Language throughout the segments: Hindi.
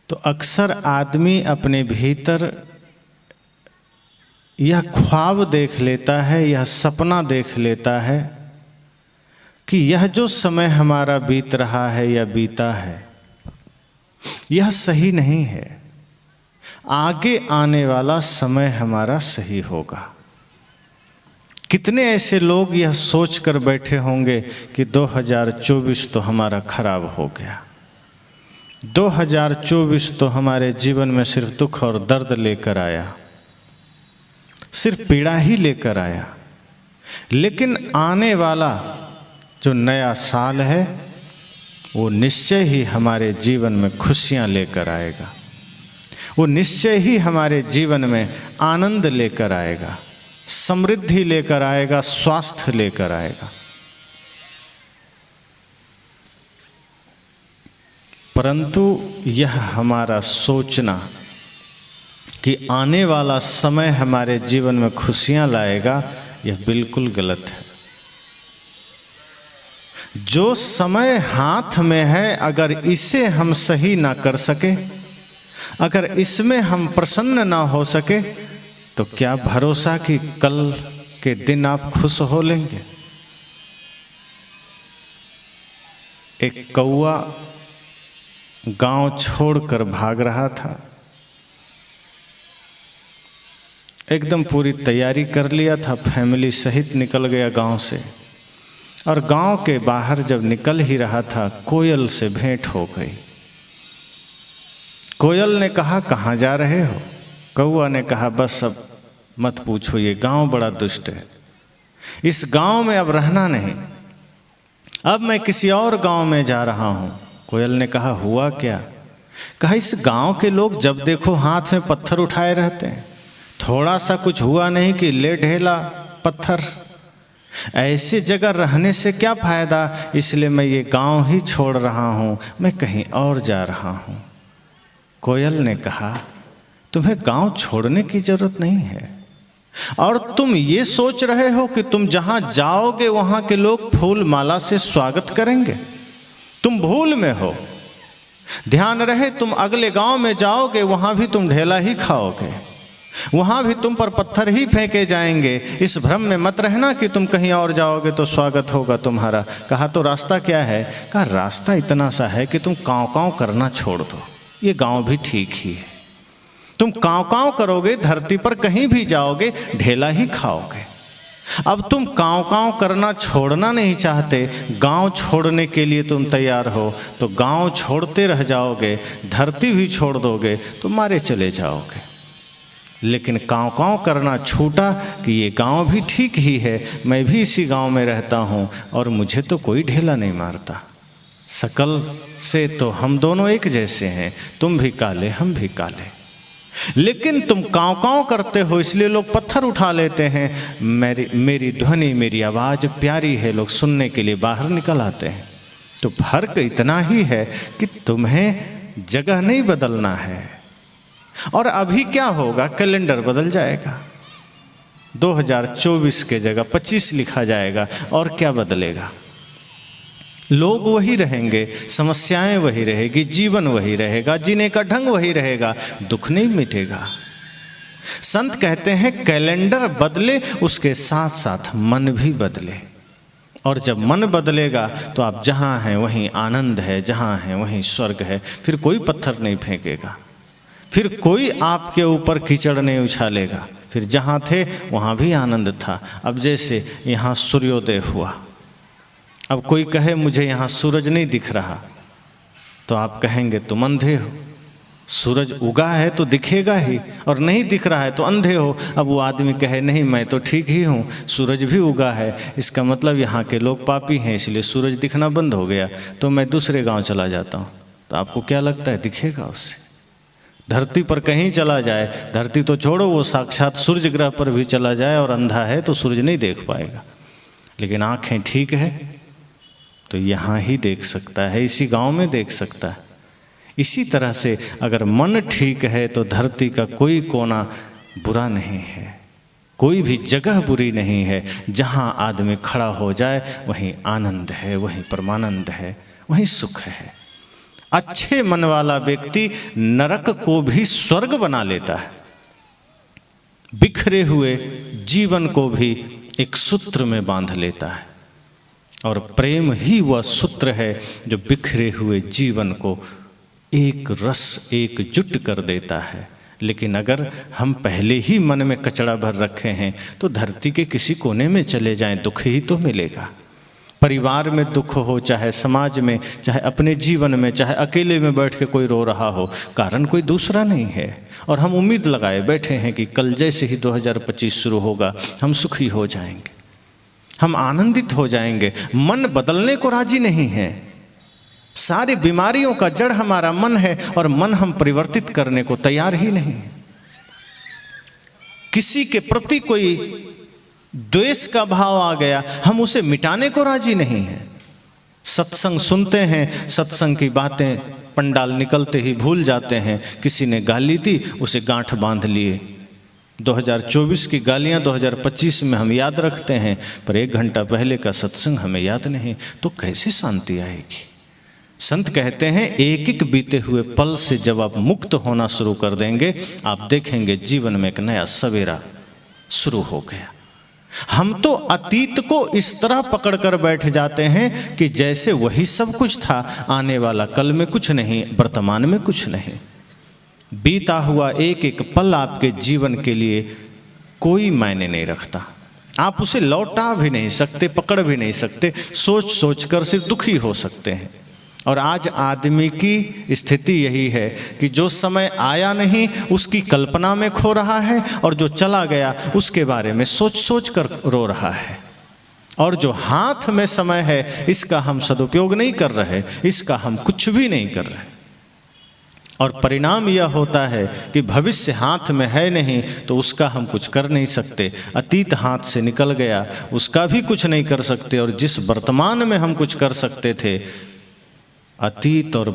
तो अक्सर आदमी अपने भीतर यह ख्वाब देख लेता है, यह सपना देख लेता है कि यह जो समय हमारा बीत रहा है या बीता है यह सही नहीं है, आगे आने वाला समय हमारा सही होगा। कितने ऐसे लोग यह सोच कर बैठे होंगे कि 2024 तो हमारा खराब हो गया, 2024 तो हमारे जीवन में सिर्फ दुख और दर्द लेकर आया, सिर्फ पीड़ा ही लेकर आया। लेकिन आने वाला जो नया साल है वो निश्चय ही हमारे जीवन में खुशियां लेकर आएगा, वो निश्चय ही हमारे जीवन में आनंद लेकर आएगा, समृद्धि लेकर आएगा, स्वास्थ्य लेकर आएगा। परंतु यह हमारा सोचना कि आने वाला समय हमारे जीवन में खुशियां लाएगा, यह बिल्कुल गलत है। जो समय हाथ में है अगर इसे हम सही ना कर सके, अगर इसमें हम प्रसन्न ना हो सके, तो क्या भरोसा कि कल के दिन आप खुश हो लेंगे। एक कौवा गांव छोड़कर भाग रहा था, एकदम पूरी तैयारी कर लिया था, फैमिली सहित निकल गया गांव से। और गांव के बाहर जब निकल ही रहा था, कोयल से भेंट हो गई। कोयल ने कहा, कहाँ जा रहे हो? कौवा ने कहा, बस अब मत पूछो, ये गांव बड़ा दुष्ट है, इस गांव में अब रहना नहीं, अब मैं किसी और गांव में जा रहा हूं। कोयल ने कहा, हुआ क्या? कहा, इस गांव के लोग जब देखो हाथ में पत्थर उठाए रहते हैं, थोड़ा सा कुछ हुआ नहीं कि ले ढेला पत्थर। ऐसी जगह रहने से क्या फायदा, इसलिए मैं ये गांव ही छोड़ रहा हूं, मैं कहीं और जा रहा हूं। कोयल ने कहा, तुम्हें गांव छोड़ने की जरूरत नहीं है, और तुम ये सोच रहे हो कि तुम जहां जाओगे वहां के लोग फूल माला से स्वागत करेंगे। तुम भूल में हो। ध्यान रहे, तुम अगले गांव में जाओगे वहां भी तुम ढेला ही खाओगे, वहां भी तुम पर पत्थर ही फेंके जाएंगे। इस भ्रम में मत रहना कि तुम कहीं और जाओगे तो स्वागत होगा तुम्हारा। कहा, तो रास्ता क्या है? कहा, रास्ता इतना सा है कि तुम काँव काँव करना छोड़ दो, ये गांव भी ठीक ही है। तुम काँव काँव करोगे, धरती पर कहीं भी जाओगे ढेला ही खाओगे। अब तुम काँव काँव करना छोड़ना नहीं चाहते, गांव छोड़ने के लिए तुम तैयार हो, तो गांव छोड़ते रह जाओगे, धरती भी छोड़ दोगे तो मारे चले जाओगे। लेकिन काँव काँव करना छूटा कि ये गांव भी ठीक ही है, मैं भी इसी गांव में रहता हूँ और मुझे तो कोई ढेला नहीं मारता। शकल से तो हम दोनों एक जैसे हैं, तुम भी काले हम भी काले। लेकिन तुम काँव काँव करते हो इसलिए लोग पत्थर उठा लेते हैं। मेरी ध्वनि, मेरी आवाज़ प्यारी है, लोग सुनने के लिए बाहर निकल आते हैं। तो फर्क इतना ही है कि तुम्हें जगह नहीं बदलना है। और अभी क्या होगा, कैलेंडर बदल जाएगा, 2024 के जगह 25 लिखा जाएगा, और क्या बदलेगा? लोग वही रहेंगे, समस्याएं वही रहेगी, जीवन वही रहेगा, जीने का ढंग वही रहेगा, दुख नहीं मिटेगा। संत कहते हैं कैलेंडर बदले, उसके साथ साथ मन भी बदले। और जब मन बदलेगा तो आप जहाँ हैं वहीं आनंद है, जहाँ हैं वहीं स्वर्ग है। फिर कोई पत्थर नहीं फेंकेगा, फिर कोई आपके ऊपर कीचड़ नहीं उछालेगा। फिर जहाँ थे वहाँ भी आनंद था। अब जैसे यहाँ सूर्योदय हुआ, अब कोई कहे मुझे यहाँ सूरज नहीं दिख रहा, तो आप कहेंगे तुम अंधे हो। सूरज उगा है तो दिखेगा ही, और नहीं दिख रहा है तो अंधे हो। अब वो आदमी कहे नहीं मैं तो ठीक ही हूँ, सूरज भी उगा है, इसका मतलब यहाँ के लोग पापी हैं इसलिए सूरज दिखना बंद हो गया, तो मैं दूसरे गांव चला जाता हूँ। तो आपको क्या लगता है दिखेगा उससे? धरती पर कहीं चला जाए, धरती तो छोड़ो, वो साक्षात सूर्य ग्रह पर भी चला जाए और अंधा है तो सूरज नहीं देख पाएगा। लेकिन आँखें ठीक है तो यहाँ ही देख सकता है, इसी गांव में देख सकता है। इसी तरह से अगर मन ठीक है तो धरती का कोई कोना बुरा नहीं है, कोई भी जगह बुरी नहीं है। जहाँ आदमी खड़ा हो जाए वहीं आनंद है, वहीं परमानंद है, वहीं सुख है। अच्छे मन वाला व्यक्ति नरक को भी स्वर्ग बना लेता है, बिखरे हुए जीवन को भी एक सूत्र में बांध लेता है। और प्रेम ही वह सूत्र है जो बिखरे हुए जीवन को एक रस एकजुट कर देता है। लेकिन अगर हम पहले ही मन में कचड़ा भर रखे हैं तो धरती के किसी कोने में चले जाएं, दुख ही तो मिलेगा। परिवार में दुख हो, चाहे समाज में, चाहे अपने जीवन में, चाहे अकेले में बैठ के कोई रो रहा हो, कारण कोई दूसरा नहीं है। और हम उम्मीद लगाए बैठे हैं कि कल जैसे ही 2025 शुरू होगा हम सुखी हो जाएंगे, हम आनंदित हो जाएंगे। मन बदलने को राजी नहीं है। सारी बीमारियों का जड़ हमारा मन है और मन हम परिवर्तित करने को तैयार ही नहीं। किसी के प्रति कोई द्वेष का भाव आ गया, हम उसे मिटाने को राजी नहीं है। सत्संग सुनते हैं, सत्संग की बातें पंडाल निकलते ही भूल जाते हैं। किसी ने गाली दी, उसे गांठ बांध लिए। 2024 की गालियां 2025 में हम याद रखते हैं, पर 1 घंटा पहले का सत्संग हमें याद नहीं, तो कैसे शांति आएगी। संत कहते हैं एक एक बीते हुए पल से जब आप मुक्त होना शुरू कर देंगे, आप देखेंगे जीवन में एक नया सवेरा शुरू हो गया। हम तो अतीत को इस तरह पकड़ कर बैठ जाते हैं कि जैसे वही सब कुछ था, आने वाला कल में कुछ नहीं, वर्तमान में कुछ नहीं। बीता हुआ एक एक पल आपके जीवन के लिए कोई मायने नहीं रखता। आप उसे लौटा भी नहीं सकते, पकड़ भी नहीं सकते, सोच सोच कर सिर्फ दुखी हो सकते हैं। और आज आदमी की स्थिति यही है कि जो समय आया नहीं उसकी कल्पना में खो रहा है, और जो चला गया उसके बारे में सोच सोच कर रो रहा है। और जो हाथ में समय है इसका हम सदुपयोग नहीं कर रहे, इसका हम कुछ भी नहीं कर रहे। और परिणाम यह होता है कि भविष्य हाथ में है नहीं तो उसका हम कुछ कर नहीं सकते। अतीत हाथ से निकल गया, उसका भी कुछ नहीं कर सकते। और जिस वर्तमान में हम कुछ कर सकते थे, अतीत और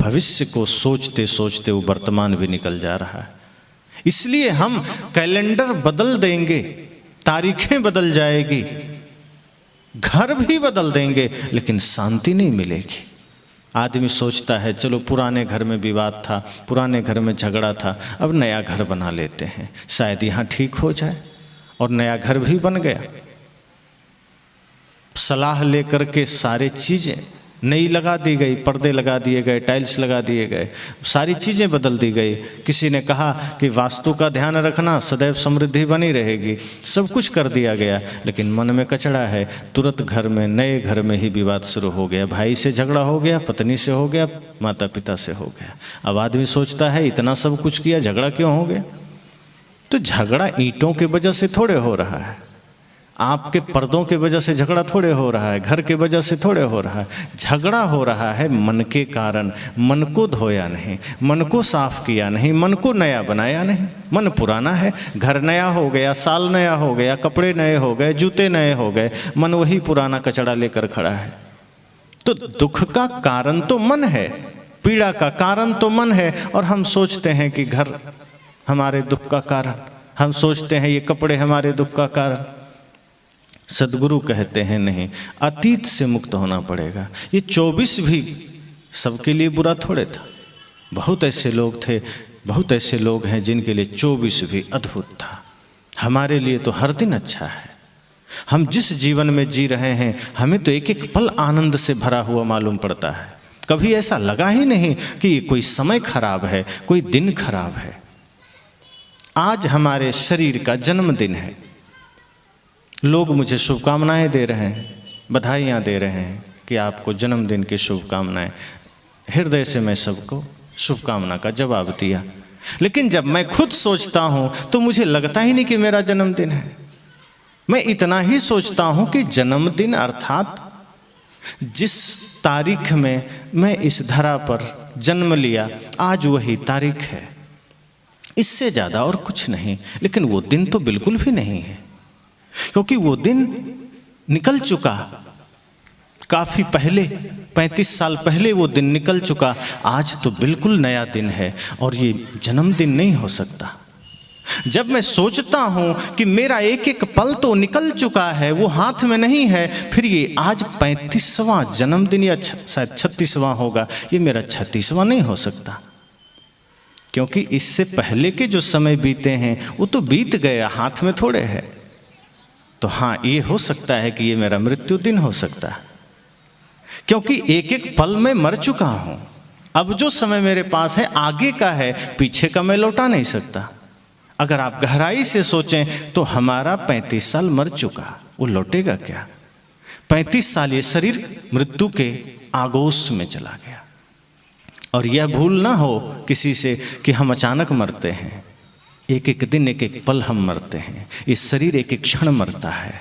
भविष्य को सोचते सोचते वो वर्तमान भी निकल जा रहा है। इसलिए हम कैलेंडर बदल देंगे, तारीखें बदल जाएगी, घर भी बदल देंगे, लेकिन शांति नहीं मिलेगी। आदमी सोचता है चलो पुराने घर में विवाद था, पुराने घर में झगड़ा था, अब नया घर बना लेते हैं, शायद यहाँ ठीक हो जाए। और नया घर भी बन गया। सलाह लेकर के सारी चीज़ें नई लगा दी गई, पर्दे लगा दिए गए, टाइल्स लगा दिए गए, सारी चीज़ें बदल दी गई। किसी ने कहा कि वास्तु का ध्यान रखना, सदैव समृद्धि बनी रहेगी, सब कुछ कर दिया गया, लेकिन मन में कचड़ा है। तुरंत घर में, नए घर में ही विवाद शुरू हो गया। भाई से झगड़ा हो गया, पत्नी से हो गया, माता पिता से हो गया। अब आदमी सोचता है इतना सब कुछ किया, झगड़ा क्यों हो गया? तो झगड़ा ईंटों की वजह से थोड़े हो रहा है, आपके पर्दों के वजह से झगड़ा थोड़े हो रहा है, घर के वजह से थोड़े हो रहा है। झगड़ा हो रहा है मन के कारण। मन को धोया नहीं, मन को साफ किया नहीं, मन को नया बनाया नहीं। मन पुराना है, घर नया हो गया, साल नया हो गया, कपड़े नए हो गए, जूते नए हो गए, मन वही पुराना कचड़ा लेकर खड़ा है। तो दुख का कारण तो मन है, पीड़ा का कारण तो मन है। और हम सोचते हैं कि घर हमारे दुख का कारण, हम सोचते हैं ये कपड़े हमारे दुख का कारण। सदगुरु कहते हैं नहीं, अतीत से मुक्त होना पड़ेगा। ये 24 भी सबके लिए बुरा थोड़े था। बहुत ऐसे लोग थे, बहुत ऐसे लोग हैं जिनके लिए 24 भी अद्भुत था। हमारे लिए तो हर दिन अच्छा है। हम जिस जीवन में जी रहे हैं, हमें तो एक एक पल आनंद से भरा हुआ मालूम पड़ता है। कभी ऐसा लगा ही नहीं कि कोई समय खराब है, कोई दिन खराब है। आज हमारे शरीर का जन्मदिन है। लोग मुझे शुभकामनाएं दे रहे हैं, बधाइयाँ दे रहे हैं कि आपको जन्मदिन की शुभकामनाएं। हृदय से मैं सबको शुभकामना का जवाब दिया। लेकिन जब मैं खुद सोचता हूँ तो मुझे लगता ही नहीं कि मेरा जन्मदिन है। मैं इतना ही सोचता हूँ कि जन्मदिन अर्थात जिस तारीख में मैं इस धरा पर जन्म लिया, आज वही तारीख है, इससे ज़्यादा और कुछ नहीं। लेकिन वो दिन तो बिल्कुल भी नहीं है, क्योंकि वो दिन निकल चुका काफ़ी पहले, 35 साल पहले वो दिन निकल चुका। आज तो बिल्कुल नया दिन है और ये जन्मदिन नहीं हो सकता। जब मैं सोचता हूं कि मेरा एक एक पल तो निकल चुका है, वो हाथ में नहीं है, फिर ये आज 35वां जन्मदिन या शायद 36वां होगा, ये मेरा 36वां नहीं हो सकता, क्योंकि इससे पहले के जो समय बीते हैं वो तो बीत गया, हाथ में थोड़े है। तो हाँ, ये हो सकता है कि ये मेरा मृत्यु दिन हो सकता है, क्योंकि एक एक पल में मर चुका हूं। अब जो समय मेरे पास है आगे का है, पीछे का मैं लौटा नहीं सकता। अगर आप गहराई से सोचें तो हमारा 35 साल मर चुका, वो लौटेगा क्या? 35 साल ये शरीर मृत्यु के आगोश में चला गया। और यह भूल ना हो किसी से कि हम अचानक मरते हैं, एक एक दिन एक एक पल हम मरते हैं। इस शरीर एक एक क्षण मरता है,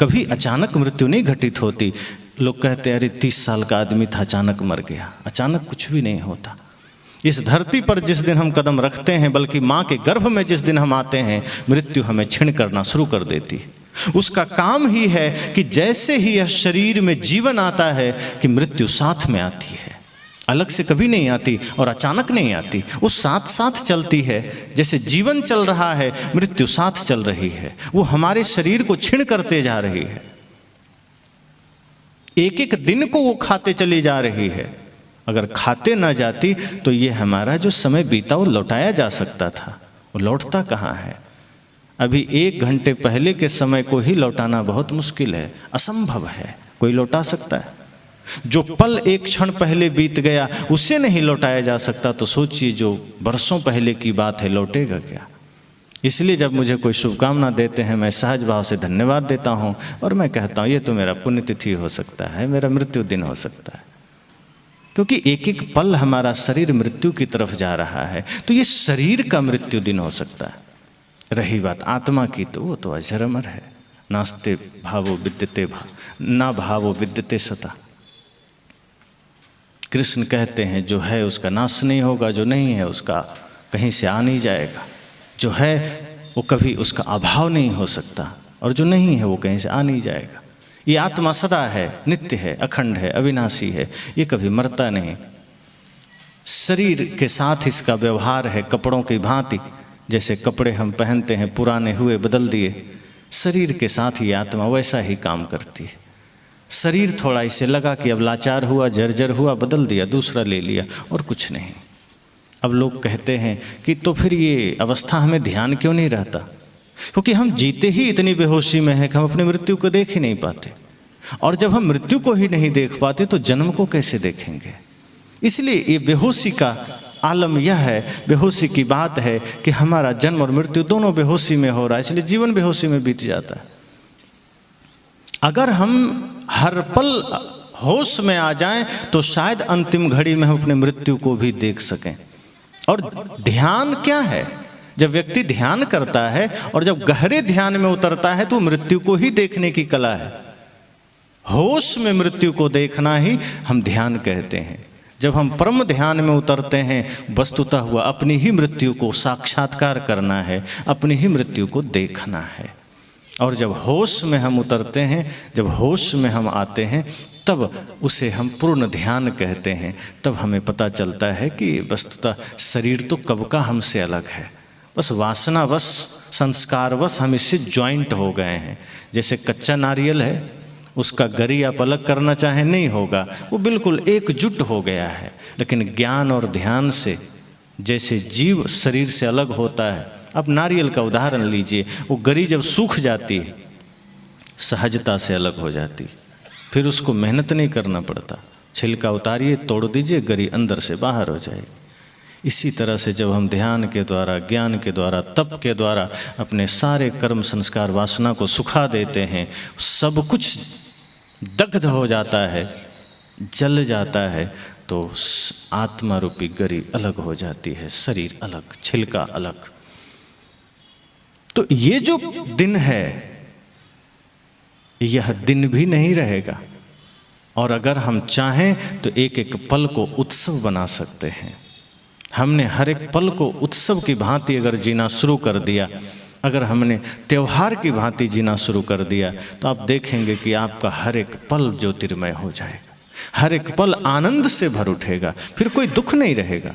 कभी अचानक मृत्यु नहीं घटित होती। लोग कहते हैं अरे 30 साल का आदमी था, अचानक मर गया। अचानक कुछ भी नहीं होता। इस धरती पर जिस दिन हम कदम रखते हैं, बल्कि माँ के गर्भ में जिस दिन हम आते हैं, मृत्यु हमें क्षीण करना शुरू कर देती है। उसका काम ही है कि जैसे ही यह शरीर में जीवन आता है कि मृत्यु साथ में आती है, अलग से कभी नहीं आती और अचानक नहीं आती, वो साथ साथ चलती है। जैसे जीवन चल रहा है, मृत्यु साथ चल रही है, वो हमारे शरीर को क्षीण करते जा रही है। एक एक दिन को वो खाते चली जा रही है। अगर खाते ना जाती तो ये हमारा जो समय बीता वो लौटाया जा सकता था, वो लौटता कहाँ है? अभी 1 घंटे पहले के समय को ही लौटाना बहुत मुश्किल है, असंभव है। कोई लौटा सकता है? जो पल एक क्षण पहले बीत गया उसे नहीं लौटाया जा सकता, तो सोचिए जो बरसों पहले की बात है, लौटेगा क्या? इसलिए जब मुझे कोई शुभकामना देते हैं, मैं सहज भाव से धन्यवाद देता हूँ और मैं कहता हूँ ये तो मेरा पुण्यतिथि हो सकता है, मेरा मृत्यु दिन हो सकता है, क्योंकि एक एक पल हमारा शरीर मृत्यु की तरफ जा रहा है। तो ये शरीर का मृत्यु दिन हो सकता है। रही बात आत्मा की, तो वो तो अजर अमर है। नास्ते भावो विद्यते ना भावो विद्यते सता। कृष्ण कहते हैं जो है उसका नाश नहीं होगा, जो नहीं है उसका कहीं से आ नहीं जाएगा। जो है वो कभी उसका अभाव नहीं हो सकता, और जो नहीं है वो कहीं से आ नहीं जाएगा। ये आत्मा सदा है, नित्य है, अखंड है, अविनाशी है, ये कभी मरता नहीं। शरीर के साथ इसका व्यवहार है कपड़ों की भांति। जैसे कपड़े हम पहनते हैं, पुराने हुए बदल दिए, शरीर के साथ ही आत्मा वैसा ही काम करती है। शरीर थोड़ा इसे लगा कि अब लाचार हुआ, जर्जर हुआ, बदल दिया, दूसरा ले लिया, और कुछ नहीं। अब लोग कहते हैं कि तो फिर ये अवस्था हमें ध्यान क्यों नहीं रहता? क्योंकि हम जीते ही इतनी बेहोशी में हैं कि हम अपनी मृत्यु को देख ही नहीं पाते, और जब हम मृत्यु को ही नहीं देख पाते तो जन्म को कैसे देखेंगे? इसलिए ये बेहोशी का आलम यह है, बेहोशी की बात है कि हमारा जन्म और मृत्यु दोनों बेहोशी में हो रहा है, इसलिए जीवन बेहोशी में बीत जाता है। अगर हम हर पल होश में आ जाएं तो शायद अंतिम घड़ी में हम अपने मृत्यु को भी देख सकें। और ध्यान क्या है? जब व्यक्ति ध्यान करता है और जब गहरे ध्यान में उतरता है तो मृत्यु को ही देखने की कला है। होश में मृत्यु को देखना ही हम ध्यान कहते हैं। जब हम परम ध्यान में उतरते हैं, वस्तुतः हुआ अपनी ही मृत्यु को साक्षात्कार करना है, अपनी ही मृत्यु को देखना है। और जब होश में हम उतरते हैं, जब होश में हम आते हैं, तब उसे हम पूर्ण ध्यान कहते हैं। तब हमें पता चलता है कि वस्तुतः शरीर तो कब का हमसे अलग है, बस वासनावश, संस्कारवश हम इससे ज्वाइंट हो गए हैं। जैसे कच्चा नारियल है, उसका गरी आप अलग करना चाहें नहीं होगा, वो बिल्कुल एकजुट हो गया है। लेकिन ज्ञान और ध्यान से जैसे जीव शरीर से अलग होता है, अब नारियल का उदाहरण लीजिए, वो गरी जब सूख जाती है सहजता से अलग हो जाती, फिर उसको मेहनत नहीं करना पड़ता, छिलका उतारिए, तोड़ दीजिए, गरी अंदर से बाहर हो जाएगी। इसी तरह से जब हम ध्यान के द्वारा, ज्ञान के द्वारा, तप के द्वारा अपने सारे कर्म संस्कार वासना को सुखा देते हैं, सब कुछ दग्ध हो जाता है, जल जाता है, तो आत्मा रूपी गरी अलग हो जाती है, शरीर अलग, छिलका अलग। तो ये जो दिन है, यह दिन भी नहीं रहेगा। और अगर हम चाहें तो एक एक पल को उत्सव बना सकते हैं। हमने हर एक पल को उत्सव की भांति अगर जीना शुरू कर दिया, अगर हमने त्यौहार की भांति जीना शुरू कर दिया, तो आप देखेंगे कि आपका हर एक पल ज्योतिर्मय हो जाएगा, हर एक पल आनंद से भर उठेगा, फिर कोई दुख नहीं रहेगा।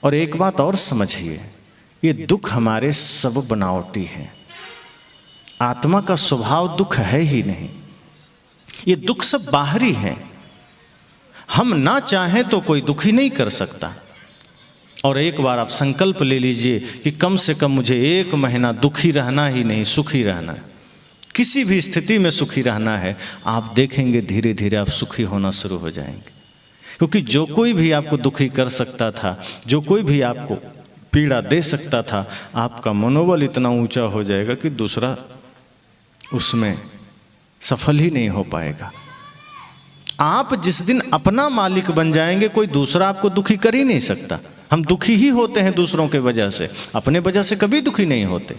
और एक बात और समझिए, ये दुख हमारे सब बनावटी हैं। आत्मा का स्वभाव दुख है ही नहीं। ये दुख सब बाहरी हैं। हम ना चाहें तो कोई दुखी नहीं कर सकता। और एक बार आप संकल्प ले लीजिए कि कम से कम मुझे 1 महीना दुखी रहना ही नहीं, सुखी रहना है। किसी भी स्थिति में सुखी रहना है। आप देखेंगे धीरे धीरे आप सुखी होना शुरू हो जाएंगे। क्योंकि जो कोई भी आपको दुखी कर सकता था, जो कोई भी आपको पीड़ा दे सकता था, आपका मनोबल इतना ऊंचा हो जाएगा कि दूसरा उसमें सफल ही नहीं हो पाएगा। आप जिस दिन अपना मालिक बन जाएंगे, कोई दूसरा आपको दुखी कर ही नहीं सकता। हम दुखी ही होते हैं दूसरों के वजह से, अपने वजह से कभी दुखी नहीं होते।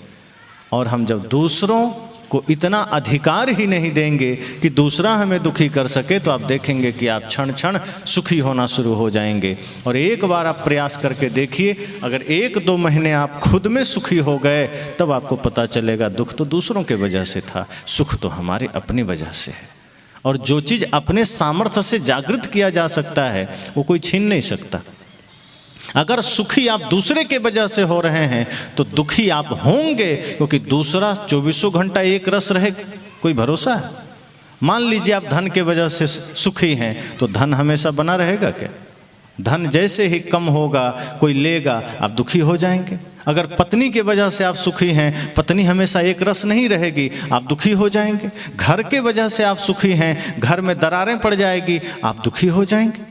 और हम जब दूसरों को इतना अधिकार ही नहीं देंगे कि दूसरा हमें दुखी कर सके, तो आप देखेंगे कि आप क्षण क्षण सुखी होना शुरू हो जाएंगे। और एक बार आप प्रयास करके देखिए, अगर 1-2 महीने आप खुद में सुखी हो गए, तब आपको पता चलेगा दुख तो दूसरों के वजह से था, सुख तो हमारे अपनी वजह से है। और जो चीज़ अपने सामर्थ्य से जागृत किया जा सकता है, वो कोई छीन नहीं सकता। अगर सुखी आप दूसरे के वजह से हो रहे हैं, तो दुखी आप होंगे, क्योंकि दूसरा 24 घंटा एक रस रहे, कोई भरोसा है? मान लीजिए आप धन के वजह से सुखी हैं, तो धन हमेशा बना रहेगा क्या? धन जैसे ही कम होगा, कोई लेगा, आप दुखी हो जाएंगे। अगर पत्नी के वजह से आप सुखी हैं, पत्नी हमेशा एक रस नहीं रहेगी, आप दुखी हो जाएंगे। घर के वजह से आप सुखी हैं, घर में दरारें पड़ जाएगी, आप दुखी हो जाएंगे।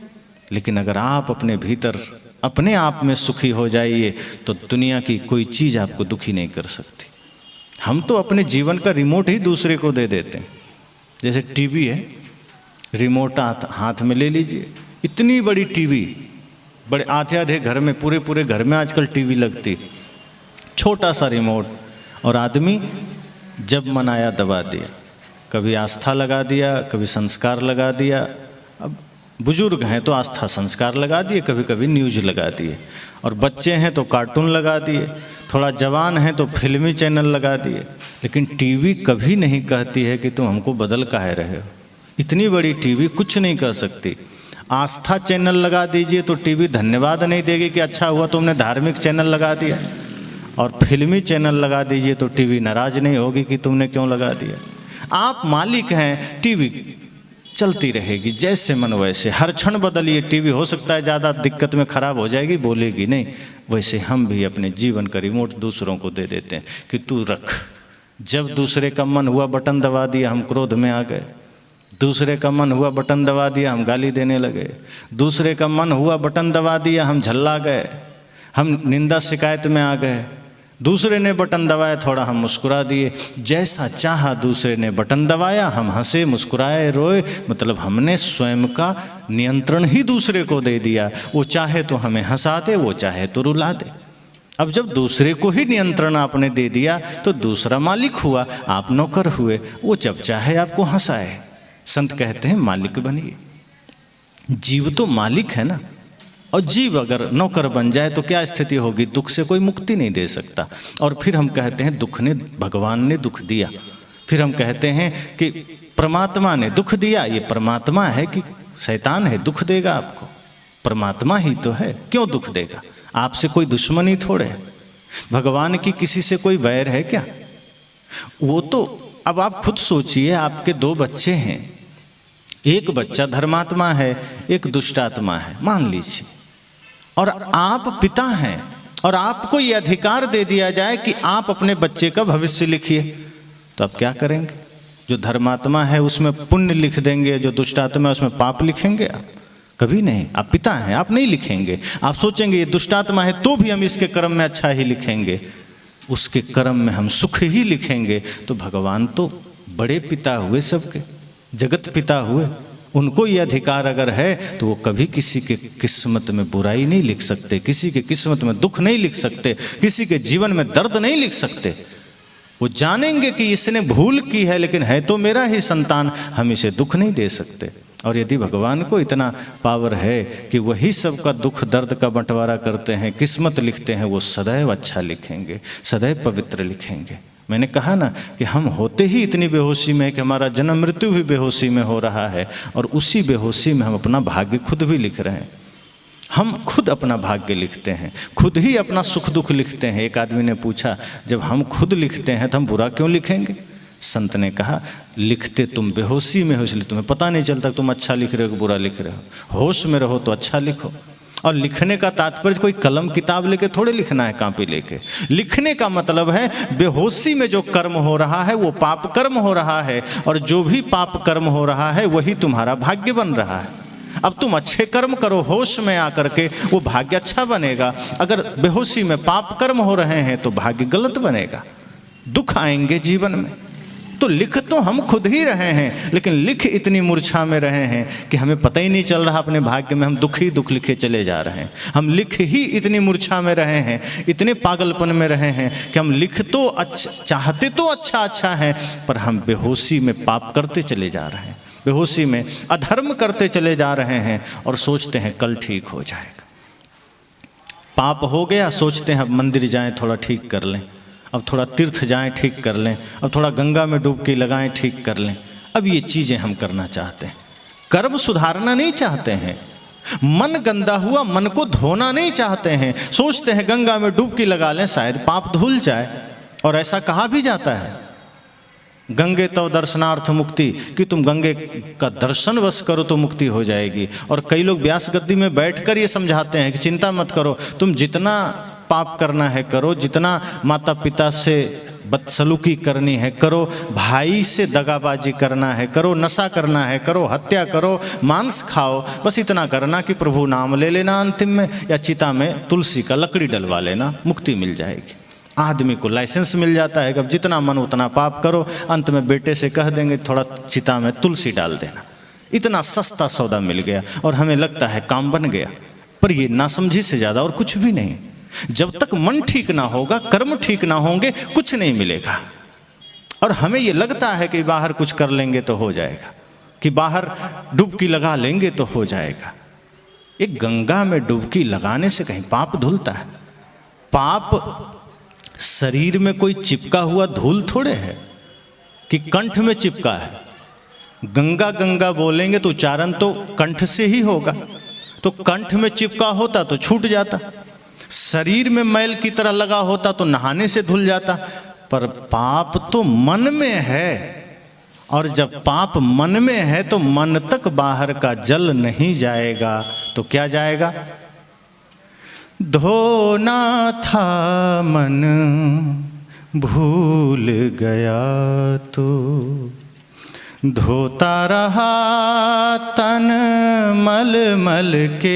लेकिन अगर आप अपने भीतर अपने आप में सुखी हो जाइए, तो दुनिया की कोई चीज़ आपको दुखी नहीं कर सकती। हम तो अपने जीवन का रिमोट ही दूसरे को दे देते हैं। जैसे टीवी है, रिमोट हाथ में ले लीजिए, इतनी बड़ी टीवी, बड़े आधे घर में, पूरे घर में आजकल टीवी लगती, छोटा सा रिमोट, और आदमी जब मन आया दबा दिया। कभी आस्था लगा दिया, कभी संस्कार लगा दिया। अब बुजुर्ग हैं तो आस्था संस्कार लगा दिए, कभी कभी न्यूज लगा दिए, और बच्चे हैं तो कार्टून लगा दिए, थोड़ा जवान हैं तो फिल्मी चैनल लगा दिए। लेकिन टीवी कभी नहीं कहती है कि तुम हमको बदल काहे रहे हो। इतनी बड़ी टीवी कुछ नहीं कर सकती। आस्था चैनल लगा दीजिए तो टीवी धन्यवाद नहीं देगी कि अच्छा हुआ तुमने धार्मिक चैनल लगा दिया, और फिल्मी चैनल लगा दीजिए तो टीवी नाराज नहीं होगी कि तुमने क्यों लगा दिया। आप मालिक हैं, टीवी चलती रहेगी जैसे मन वैसे। हर क्षण बदलिए, टीवी हो सकता है ज़्यादा दिक्कत में ख़राब हो जाएगी, बोलेगी नहीं। वैसे हम भी अपने जीवन का रिमोट दूसरों को दे देते हैं कि तू रख। जब दूसरे का मन हुआ बटन दबा दिया, हम क्रोध में आ गए। दूसरे का मन हुआ बटन दबा दिया, हम गाली देने लगे। दूसरे का मन हुआ बटन दबा दिया, हम झल्ला गए, हम निंदा शिकायत में आ गए। दूसरे ने बटन दबाया, थोड़ा हम मुस्कुरा दिए। जैसा चाहा दूसरे ने बटन दबाया, हम हंसे, मुस्कुराए, रोए। मतलब हमने स्वयं का नियंत्रण ही दूसरे को दे दिया। वो चाहे तो हमें हंसा दे, वो चाहे तो रुला दे। अब जब दूसरे को ही नियंत्रण आपने दे दिया, तो दूसरा मालिक हुआ, आप नौकर हुए। वो जब चाहे आपको हंसाए। संत कहते हैं मालिक बनिए। जीव तो मालिक है ना, और जीव अगर नौकर बन जाए तो क्या स्थिति होगी? दुख से कोई मुक्ति नहीं दे सकता। और फिर हम कहते हैं दुख ने, भगवान ने दुख दिया। फिर हम कहते हैं कि परमात्मा ने दुख दिया। ये परमात्मा है कि शैतान है? दुख देगा आपको, परमात्मा ही तो है, क्यों दुख देगा? आपसे कोई दुश्मनी थोड़े है। भगवान की किसी से कोई वैर है क्या? वो तो, अब आप खुद सोचिए, आपके 2 बच्चे हैं, एक बच्चा धर्मात्मा है, एक दुष्टात्मा है, मान लीजिए, और आप पिता हैं, और आपको ये अधिकार दे दिया जाए कि आप अपने बच्चे का भविष्य लिखिए, तो आप क्या करेंगे? जो धर्मात्मा है उसमें पुण्य लिख देंगे, जो दुष्टात्मा है उसमें पाप लिखेंगे आप? कभी नहीं। आप पिता हैं, आप नहीं लिखेंगे। आप सोचेंगे ये दुष्टात्मा है तो भी हम इसके कर्म में अच्छा ही लिखेंगे, उसके कर्म में हम सुख ही लिखेंगे। तो भगवान तो बड़े पिता हुए, सबके जगत पिता हुए, उनको ये अधिकार अगर है तो वो कभी किसी के किस्मत में बुराई नहीं लिख सकते, किसी के किस्मत में दुख नहीं लिख सकते, किसी के जीवन में दर्द नहीं लिख सकते। वो जानेंगे कि इसने भूल की है, लेकिन है तो मेरा ही संतान, हम इसे दुख नहीं दे सकते। और यदि भगवान को इतना पावर है कि वही सबका दुख दर्द का बंटवारा करते हैं, किस्मत लिखते हैं, वो सदैव अच्छा लिखेंगे, सदैव पवित्र लिखेंगे। मैंने कहा ना कि हम होते ही इतनी बेहोशी में कि हमारा जन्म मृत्यु भी बेहोशी में हो रहा है, और उसी बेहोशी में हम अपना भाग्य खुद भी लिख रहे हैं। हम खुद अपना भाग्य लिखते हैं, खुद ही अपना सुख दुख लिखते हैं। एक आदमी ने पूछा, जब हम खुद लिखते हैं तो हम बुरा क्यों लिखेंगे? संत ने कहा, लिखते तुम बेहोशी में हो, इसलिए तुम्हें पता नहीं चलता तुम अच्छा लिख रहे हो कि बुरा लिख रहे हो। होश में रहो तो अच्छा लिखो। और लिखने का तात्पर्य कोई कलम किताब लेके थोड़े लिखना है, कॉपी लेके। लिखने का मतलब है बेहोशी में जो कर्म हो रहा है वो पाप कर्म हो रहा है, और जो भी पाप कर्म हो रहा है वही तुम्हारा भाग्य बन रहा है। अब तुम अच्छे कर्म करो होश में आकर के, वो भाग्य अच्छा बनेगा। अगर बेहोशी में पाप कर्म हो रहे हैं तो भाग्य गलत बनेगा, दुख आएंगे जीवन में। तो लिख तो हम खुद ही रहे हैं, लेकिन लिख इतनी मूर्छा में रहे हैं कि हमें पता ही नहीं चल रहा अपने भाग्य में हम दुख ही दुख लिखे चले जा रहे हैं। हम लिख ही इतनी मूर्छा में रहे हैं, इतने पागलपन में रहे हैं कि हम लिख तो अच्छा चाहते तो अच्छा है, पर हम बेहोशी में पाप करते चले जा रहे हैं, बेहोशी में अधर्म करते चले जा रहे हैं, और सोचते हैं कल ठीक हो जाएगा। पाप हो गया, सोचते हैं अब मंदिर जाएं थोड़ा ठीक कर लें, अब थोड़ा तीर्थ जाएं ठीक कर लें, अब थोड़ा गंगा में डुबकी लगाएं ठीक कर लें। अब ये चीज़ें हम करना चाहते हैं, कर्म सुधारना नहीं चाहते हैं। मन गंदा हुआ, मन को धोना नहीं चाहते हैं, सोचते हैं गंगा में डुबकी लगा लें शायद पाप धुल जाए। और ऐसा कहा भी जाता है, गंगे तव दर्शनार्थ मुक्ति, कि तुम गंगे का दर्शन बस करो तो मुक्ति हो जाएगी। और कई लोग व्यास गद्दी में बैठकर ये समझाते हैं कि चिंता मत करो, तुम जितना पाप करना है करो, जितना माता पिता से बदसलूकी करनी है करो, भाई से दगाबाजी करना है करो, नशा करना है करो, हत्या करो, मांस खाओ, बस इतना करना कि प्रभु नाम ले लेना अंतिम में, या चिता में तुलसी का लकड़ी डलवा लेना, मुक्ति मिल जाएगी। आदमी को लाइसेंस मिल जाता है कि अब जितना मन उतना पाप करो, अंत में बेटे से कह देंगे थोड़ा चिता में तुलसी डाल देना। इतना सस्ता सौदा मिल गया और हमें लगता है काम बन गया, पर ये नासमझी से ज़्यादा और कुछ भी नहीं। जब तक मन ठीक ना होगा, कर्म ठीक ना होंगे, कुछ नहीं मिलेगा। और हमें ये लगता है कि बाहर कुछ कर लेंगे तो हो जाएगा, कि बाहर डुबकी लगा लेंगे तो हो जाएगा। एक गंगा में डुबकी लगाने से कहीं पाप धुलता है? पाप शरीर में कोई चिपका हुआ धूल थोड़े है कि कंठ में चिपका है। गंगा गंगा बोलेंगे तो उच्चारण तो कंठ से ही होगा, तो कंठ में चिपका होता तो छूट जाता, शरीर में मैल की तरह लगा होता तो नहाने से धुल जाता। पर पाप तो मन में है, और जब पाप मन में है तो मन तक बाहर का जल नहीं जाएगा तो क्या जाएगा? धोना था मन भूल गया तो, धोता रहा तन मल मल के,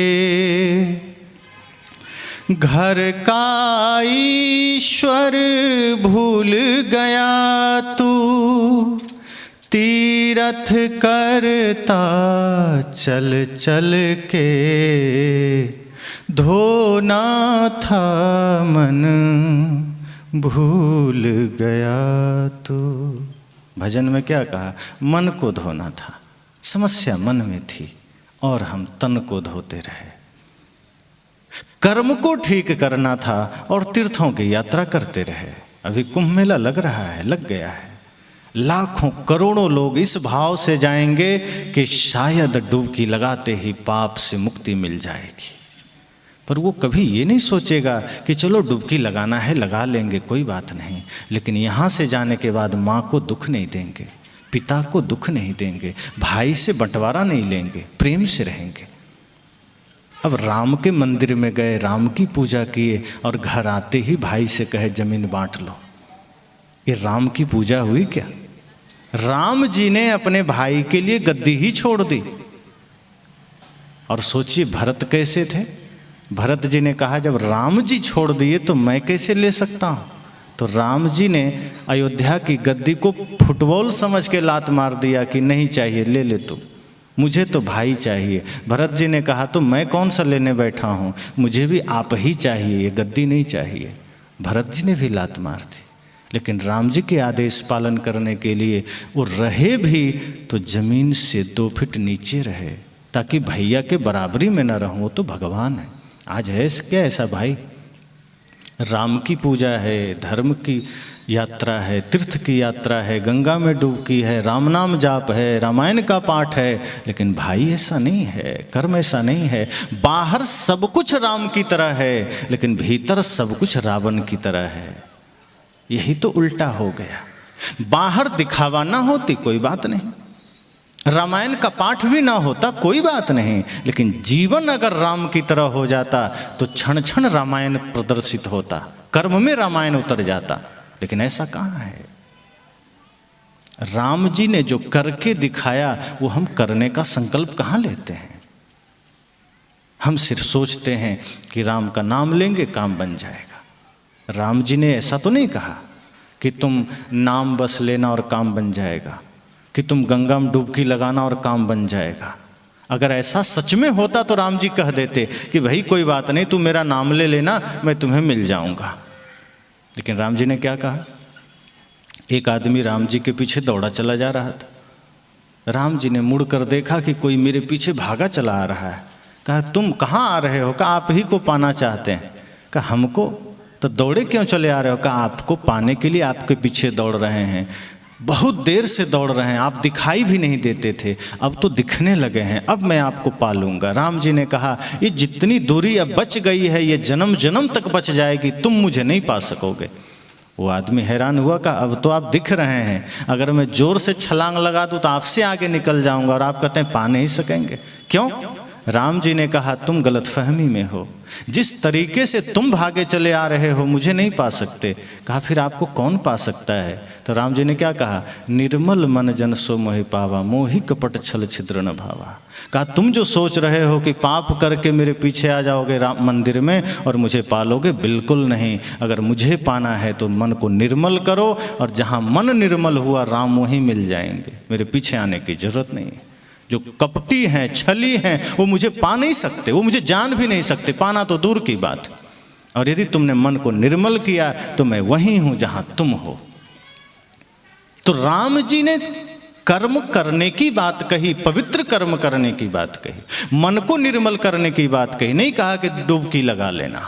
घर का ईश्वर भूल गया तू, तीरथ करता चल चल के, धोना था मन भूल गया तो। भजन में क्या कहा? मन को धोना था, समस्या मन में थी और हम तन को धोते रहे। कर्म को ठीक करना था और तीर्थों की यात्रा करते रहे। अभी कुंभ मेला लग रहा है, लग गया है, लाखों करोड़ों लोग इस भाव से जाएंगे कि शायद डुबकी लगाते ही पाप से मुक्ति मिल जाएगी। पर वो कभी ये नहीं सोचेगा कि चलो डुबकी लगाना है लगा लेंगे, कोई बात नहीं, लेकिन यहाँ से जाने के बाद माँ को दुख नहीं देंगे, पिता को दुख नहीं देंगे, भाई से बंटवारा नहीं लेंगे, प्रेम से रहेंगे। अब राम के मंदिर में गए, राम की पूजा किए और घर आते ही भाई से कहे जमीन बांट लो, ये राम की पूजा हुई क्या? राम जी ने अपने भाई के लिए गद्दी ही छोड़ दी। और सोचिए भरत कैसे थे? भरत जी ने कहा जब राम जी छोड़ दिए तो मैं कैसे ले सकता हूँ? तो राम जी ने अयोध्या की गद्दी को फुटबॉल समझ के लात मार दिया कि नहीं चाहिए, ले ले तू, मुझे तो भाई चाहिए। भरत जी ने कहा तो मैं कौन सा लेने बैठा हूँ, मुझे भी आप ही चाहिए, ये गद्दी नहीं चाहिए। भरत जी ने भी लात मार दी, लेकिन राम जी के आदेश पालन करने के लिए वो रहे भी तो जमीन से 2 फीट नीचे रहे, ताकि भैया के बराबरी में न रहूं। वो तो भगवान है। आज है क्या ऐसा भाई? राम की पूजा है, धर्म की यात्रा है, तीर्थ की यात्रा है, गंगा में डुबकी है, राम नाम जाप है, रामायण का पाठ है। लेकिन भाई ऐसा नहीं है, कर्म ऐसा नहीं है। बाहर सब कुछ राम की तरह है, लेकिन भीतर सब कुछ रावण की तरह है। यही तो उल्टा हो गया। बाहर दिखावा ना होती कोई बात नहीं, रामायण का पाठ भी ना होता कोई बात नहीं, लेकिन जीवन अगर राम की तरह हो जाता तो क्षण क्षण रामायण प्रदर्शित होता, कर्म में रामायण उतर जाता। लेकिन ऐसा कहाँ है। राम जी ने जो करके दिखाया वो हम करने का संकल्प कहाँ लेते हैं। हम सिर्फ सोचते हैं कि राम का नाम लेंगे काम बन जाएगा। राम जी ने ऐसा तो नहीं कहा कि तुम नाम बस लेना और काम बन जाएगा, कि तुम गंगा में डुबकी लगाना और काम बन जाएगा। अगर ऐसा सच में होता तो राम जी कह देते कि भाई कोई बात नहीं, तू मेरा नाम ले लेना, मैं तुम्हें मिल जाऊंगा। लेकिन राम जी ने क्या कहा। एक आदमी राम जी के पीछे दौड़ा चला जा रहा था। राम जी ने मुड़ कर देखा कि कोई मेरे पीछे भागा चला आ रहा है। कहा तुम कहाँ आ रहे हो। कहा आप ही को पाना चाहते हैं। कहा हमको। तो दौड़े क्यों चले आ रहे हो। कहा आपको पाने के लिए आपके पीछे दौड़ रहे हैं, बहुत देर से दौड़ रहे हैं, आप दिखाई भी नहीं देते थे, अब तो दिखने लगे हैं, अब मैं आपको पालूंगा। राम जी ने कहा ये जितनी दूरी अब बच गई है ये जन्म जन्म तक बच जाएगी, तुम मुझे नहीं पा सकोगे। वो आदमी हैरान हुआ, कहा अब तो आप दिख रहे हैं, अगर मैं जोर से छलांग लगा दूं तो आपसे आगे निकल जाऊंगा, और आप कहते हैं पा नहीं सकेंगे। क्यों। राम जी ने कहा तुम गलतफहमी में हो, जिस तरीके से तुम भागे चले आ रहे हो मुझे नहीं पा सकते। कहा फिर आपको कौन पा सकता है। तो राम जी ने क्या कहा, निर्मल मन जन सो मोहि पावा, मोहि कपट छल छिद्र न भावा। कहा तुम जो सोच रहे हो कि पाप करके मेरे पीछे आ जाओगे राम मंदिर में और मुझे पालोगे, बिल्कुल नहीं। अगर मुझे पाना है तो मन को निर्मल करो, और जहाँ मन निर्मल हुआ राम वहीं मिल जाएंगे, मेरे पीछे आने की जरूरत नहीं है। जो कपटी हैं, छली हैं, वो मुझे पा नहीं सकते, वो मुझे जान भी नहीं सकते, पाना तो दूर की बात। और यदि तुमने मन को निर्मल किया तो मैं वहीं हूं जहां तुम हो। तो राम जी ने कर्म करने की बात कही, पवित्र कर्म करने की बात कही, मन को निर्मल करने की बात कही, नहीं कहा कि डुबकी लगा लेना।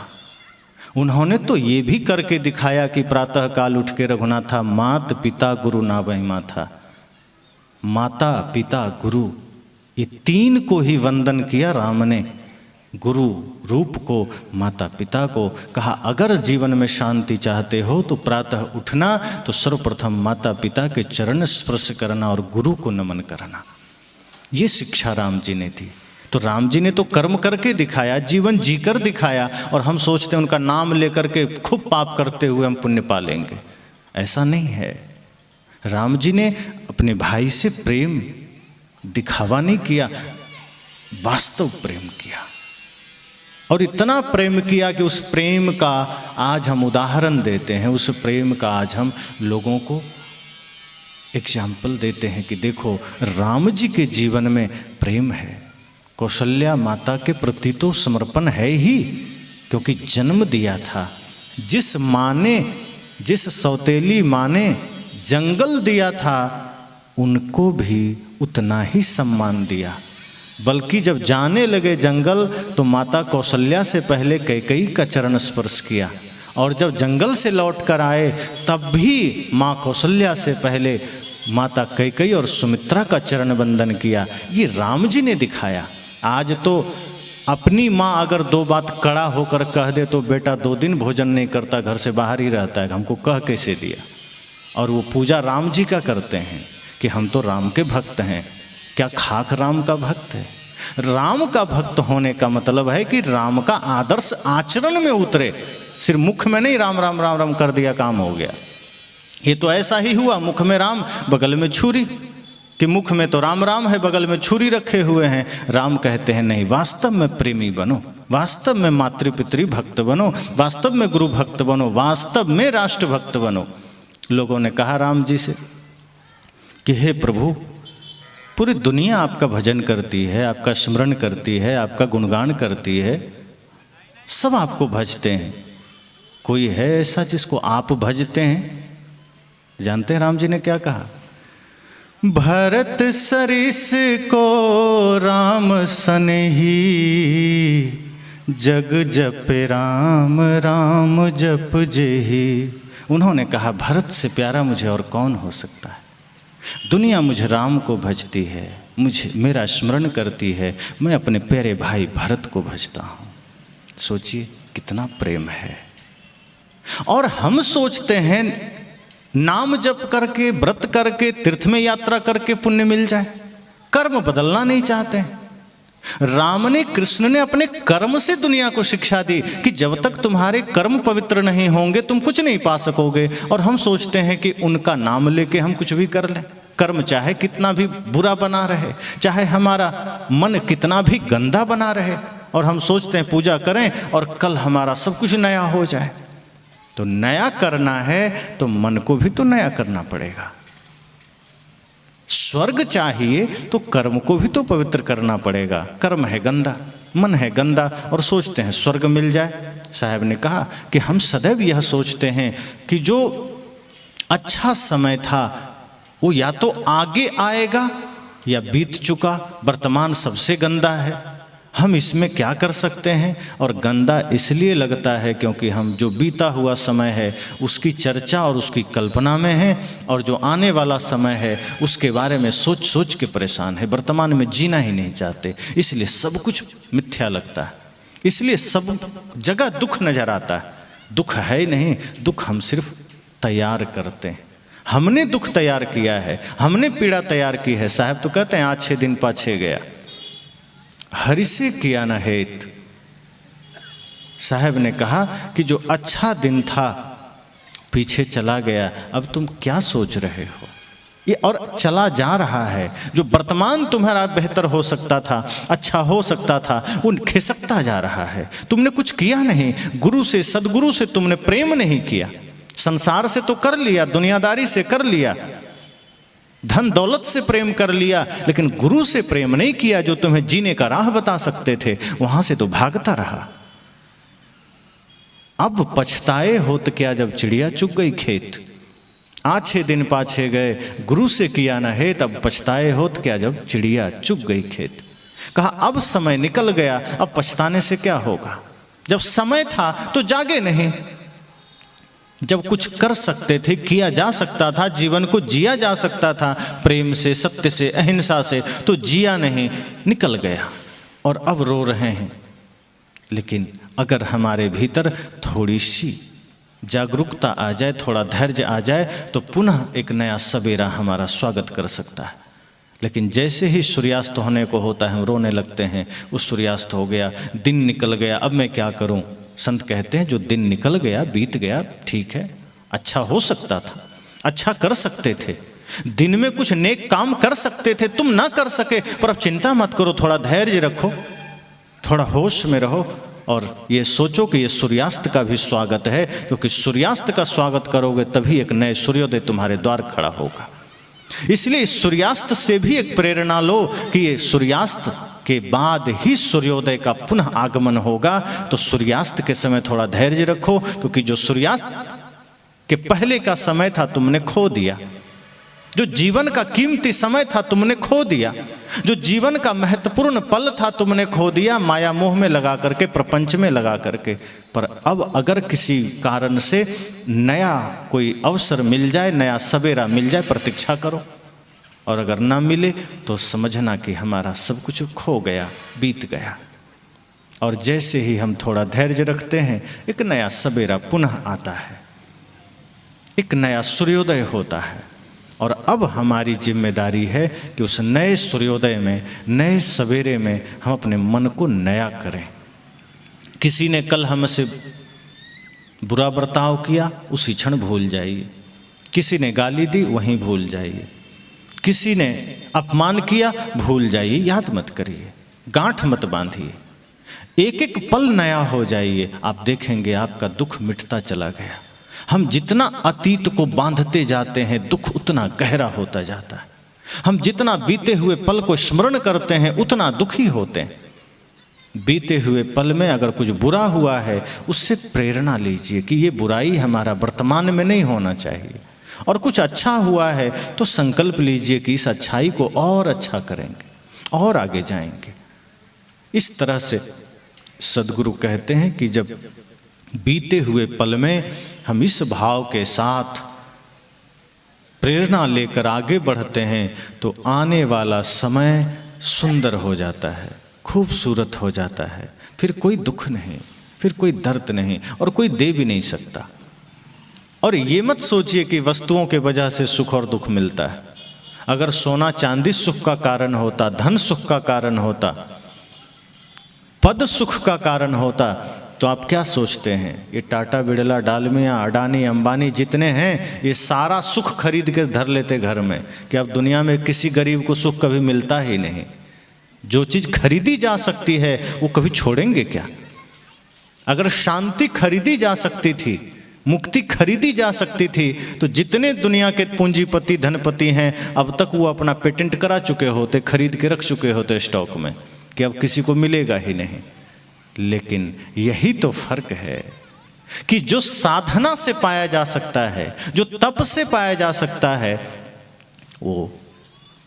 उन्होंने तो ये भी करके दिखाया कि प्रातः काल उठ के रघुनाथा मात पिता गुरु ना महिमा था। माता पिता गुरु ये तीन को ही वंदन किया राम ने, गुरु रूप को, माता पिता को। कहा अगर जीवन में शांति चाहते हो तो प्रातः उठना तो सर्वप्रथम माता पिता के चरण स्पर्श करना और गुरु को नमन करना। ये शिक्षा राम जी ने दी। तो राम जी ने तो कर्म करके दिखाया, जीवन जीकर दिखाया, और हम सोचते हैं उनका नाम लेकर के खूब पाप करते हुए हम पुण्य पालेंगे। ऐसा नहीं है। राम जी ने अपने भाई से प्रेम दिखावा नहीं किया, वास्तव प्रेम किया, और इतना प्रेम किया कि उस प्रेम का आज हम उदाहरण देते हैं, उस प्रेम का आज हम लोगों को एग्जाम्पल देते हैं कि देखो राम जी के जीवन में प्रेम है। कौशल्या माता के प्रति तो समर्पण है ही, क्योंकि जन्म दिया था। जिस माँ ने, जिस सौतेली माँ ने जंगल दिया था, उनको भी उतना ही सम्मान दिया। बल्कि जब जाने लगे जंगल तो माता कौशल्या से पहले कैकेयी का चरण स्पर्श किया, और जब जंगल से लौट कर आए तब भी माँ कौशल्या से पहले माता कैकेयी और सुमित्रा का चरण बंदन किया। ये राम जी ने दिखाया। आज तो अपनी माँ अगर दो बात कड़ा होकर कह दे तो बेटा 2 दिन भोजन नहीं करता, घर से बाहर ही रहता है, हमको कह कैसे दिया। और वो पूजा राम जी का करते हैं कि हम तो राम के भक्त हैं। क्या खाक राम का भक्त है। राम का भक्त होने का मतलब है कि राम का आदर्श आचरण में उतरे, सिर्फ मुख में नहीं राम राम राम राम कर दिया काम हो गया। ये तो ऐसा ही हुआ, मुख में राम बगल में छुरी, कि मुख में तो राम राम है बगल में छुरी रखे हुए हैं। राम कहते हैं नहीं, वास्तव में प्रेमी बनो, वास्तव में मातृपितृ भक्त बनो, वास्तव में गुरु भक्त बनो, वास्तव में राष्ट्र भक्त बनो। लोगों ने कहा राम जी से कि हे प्रभु, पूरी दुनिया आपका भजन करती है, आपका स्मरण करती है, आपका गुणगान करती है, सब आपको भजते हैं, कोई है ऐसा जिसको आप भजते हैं। जानते हैं राम जी ने क्या कहा, भरत सरिस को राम सनही, जग जप राम राम जप जेहि। उन्होंने कहा भरत से प्यारा मुझे और कौन हो सकता है। दुनिया मुझे राम को भजती है, मुझे मेरा स्मरण करती है, मैं अपने प्यारे भाई भरत को भजता हूँ। सोचिए कितना प्रेम है। और हम सोचते हैं नाम जप करके, व्रत करके, तीर्थ में यात्रा करके पुण्य मिल जाए। कर्म बदलना नहीं चाहते। राम ने, कृष्ण ने अपने कर्म से दुनिया को शिक्षा दी कि जब तक तुम्हारे कर्म पवित्र नहीं होंगे तुम कुछ नहीं पा सकोगे। और हम सोचते हैं कि उनका नाम लेके हम कुछ भी कर लें। कर्म चाहे कितना भी बुरा बना रहे, चाहे हमारा मन कितना भी गंदा बना रहे, और हम सोचते हैं पूजा करें और कल हमारा सब कुछ नया हो जाए। तो नया करना है तो मन को भी तो नया करना पड़ेगा। स्वर्ग चाहिए तो कर्म को भी तो पवित्र करना पड़ेगा। कर्म है गंदा, मन है गंदा, और सोचते हैं स्वर्ग मिल जाए। साहब ने कहा कि हम सदैव यह सोचते हैं कि जो अच्छा समय था वो या तो आगे आएगा या बीत चुका। वर्तमान सबसे गंदा है, हम इसमें क्या कर सकते हैं। और गंदा इसलिए लगता है क्योंकि हम जो बीता हुआ समय है उसकी चर्चा और उसकी कल्पना में है, और जो आने वाला समय है उसके बारे में सोच सोच के परेशान है। वर्तमान में जीना ही नहीं चाहते, इसलिए सब कुछ मिथ्या लगता है, इसलिए सब जगह दुख नजर आता है। दुख है ही नहीं, दुख हम सिर्फ तैयार करते हैं। हमने दुख तैयार किया है, हमने पीड़ा तैयार की है। साहब तो कहते हैं 6 दिन पाछे गया, हरि से किया न हेत। साहब ने कहा कि जो अच्छा दिन था पीछे चला गया, अब तुम क्या सोच रहे हो। ये और चला जा रहा है। जो वर्तमान तुम्हारा बेहतर हो सकता था, अच्छा हो सकता था, वो खिसकता जा रहा है। तुमने कुछ किया नहीं, गुरु से, सदगुरु से तुमने प्रेम नहीं किया। संसार से तो कर लिया, दुनियादारी से कर लिया, धन दौलत से प्रेम कर लिया, लेकिन गुरु से प्रेम नहीं किया जो तुम्हें जीने का राह बता सकते थे। वहां से तो भागता रहा। अब पछताए होत क्या जब चिड़िया चुग गई खेत। 6 दिन पाछे गए, गुरु से किया न है, तब पछताए होत क्या जब चिड़िया चुग गई खेत। कहा अब समय निकल गया, अब पछताने से क्या होगा। जब समय था तो जागे नहीं, जब कुछ कर सकते थे, किया जा सकता था, जीवन को जिया जा सकता था प्रेम से, सत्य से, अहिंसा से, तो जिया नहीं, निकल गया और अब रो रहे हैं। लेकिन अगर हमारे भीतर थोड़ी सी जागरूकता आ जाए, थोड़ा धैर्य आ जाए, तो पुनः एक नया सवेरा हमारा स्वागत कर सकता है। लेकिन जैसे ही सूर्यास्त होने को होता है हम रोने लगते हैं, उस सूर्यास्त हो गया, दिन निकल गया, अब मैं क्या करूं। संत कहते हैं जो दिन निकल गया, बीत गया, ठीक है, अच्छा हो सकता था, अच्छा कर सकते थे, दिन में कुछ नेक काम कर सकते थे, तुम ना कर सके, पर अब चिंता मत करो, थोड़ा धैर्य रखो, थोड़ा होश में रहो और ये सोचो कि ये सूर्यास्त का भी स्वागत है, क्योंकि सूर्यास्त का स्वागत करोगे तभी एक नए सूर्योदय तुम्हारे द्वार खड़ा होगा। इसलिए इस सूर्यास्त से भी एक प्रेरणा लो कि ये सूर्यास्त के बाद ही सूर्योदय का पुनः आगमन होगा। तो सूर्यास्त के समय थोड़ा धैर्य रखो, क्योंकि जो सूर्यास्त के पहले का समय था तुमने खो दिया, जो जीवन का कीमती समय था तुमने खो दिया, जो जीवन का महत्वपूर्ण पल था तुमने खो दिया, माया मोह में लगा करके, प्रपंच में लगा करके। पर अब अगर किसी कारण से नया कोई अवसर मिल जाए, नया सवेरा मिल जाए, प्रतीक्षा करो, और अगर ना मिले तो समझना कि हमारा सब कुछ खो गया, बीत गया। और जैसे ही हम थोड़ा धैर्य रखते हैं, एक नया सवेरा पुनः आता है, एक नया सूर्योदय होता है। और अब हमारी जिम्मेदारी है कि उस नए सूर्योदय में, नए सवेरे में हम अपने मन को नया करें। किसी ने कल हमसे बुरा बर्ताव किया, उसी क्षण भूल जाइए। किसी ने गाली दी, वहीं भूल जाइए। किसी ने अपमान किया, भूल जाइए, याद मत करिए, गांठ मत बांधिए। एक एक पल नया हो जाइए, आप देखेंगे आपका दुख मिटता चला गया। हम जितना अतीत को बांधते जाते हैं, दुख उतना गहरा होता जाता है। हम जितना बीते हुए पल को स्मरण करते हैं, उतना दुखी होते हैं। बीते हुए पल में अगर कुछ बुरा हुआ है, उससे प्रेरणा लीजिए कि ये बुराई हमारा वर्तमान में नहीं होना चाहिए। और कुछ अच्छा हुआ है तो संकल्प लीजिए कि इस अच्छाई को और अच्छा करेंगे और आगे जाएंगे। इस तरह से सद्गुरु कहते हैं कि जब बीते हुए पल में हम इस भाव के साथ प्रेरणा लेकर आगे बढ़ते हैं तो आने वाला समय सुंदर हो जाता है, खूबसूरत हो जाता है। फिर कोई दुख नहीं, फिर कोई दर्द नहीं, और कोई दे भी नहीं सकता। और ये मत सोचिए कि वस्तुओं के वजह से सुख और दुख मिलता है। अगर सोना चांदी सुख का कारण होता, धन सुख का कारण होता, पद सुख का कारण होता, तो आप क्या सोचते हैं? ये टाटा, बिड़ला, डालमिया, अडानी, अंबानी जितने हैं, ये सारा सुख खरीद के धर लेते घर में कि अब दुनिया में किसी गरीब को सुख कभी मिलता ही नहीं। जो चीज़ खरीदी जा सकती है वो कभी छोड़ेंगे क्या? अगर शांति खरीदी जा सकती थी, मुक्ति खरीदी जा सकती थी, तो जितने दुनिया के पूंजीपति धनपति हैं अब तक वो अपना पेटेंट करा चुके होते, खरीद के रख चुके होते स्टॉक में कि अब किसी को मिलेगा ही नहीं। लेकिन यही तो फर्क है कि जो साधना से पाया जा सकता है, जो तप से पाया जा सकता है, वो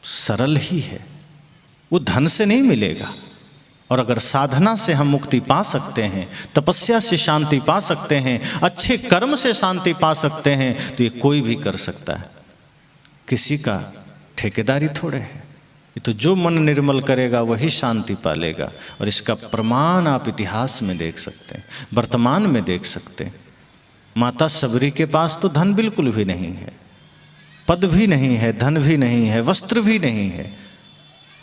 सरल ही है, वो धन से नहीं मिलेगा। और अगर साधना से हम मुक्ति पा सकते हैं, तपस्या से शांति पा सकते हैं, अच्छे कर्म से शांति पा सकते हैं, तो ये कोई भी कर सकता है। किसी का ठेकेदारी थोड़े है। ये तो जो मन निर्मल करेगा वही शांति पालेगा। और इसका प्रमाण आप इतिहास में देख सकते हैं, वर्तमान में देख सकते हैं। माता सबरी के पास तो धन बिल्कुल भी नहीं है, पद भी नहीं है, धन भी नहीं है, वस्त्र भी नहीं है,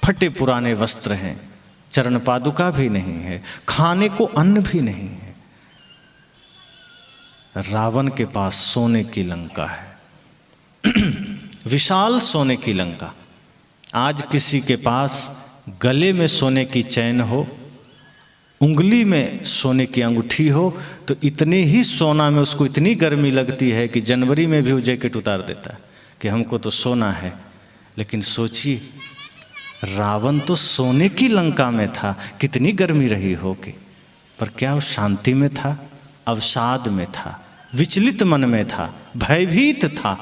फटे पुराने वस्त्र हैं, चरण पादुका भी नहीं है, खाने को अन्न भी नहीं है। रावण के पास सोने की लंका है, विशाल सोने की लंका। आज किसी के पास गले में सोने की चैन हो, उंगली में सोने की अंगूठी हो, तो इतने ही सोना में उसको इतनी गर्मी लगती है कि जनवरी में भी वो जैकेट उतार देता है कि हमको तो सोना है। लेकिन सोचिए, रावण तो सोने की लंका में था, कितनी गर्मी रही होगी, पर क्या वो शांति में था? अवसाद में था, विचलित मन में था, भयभीत था,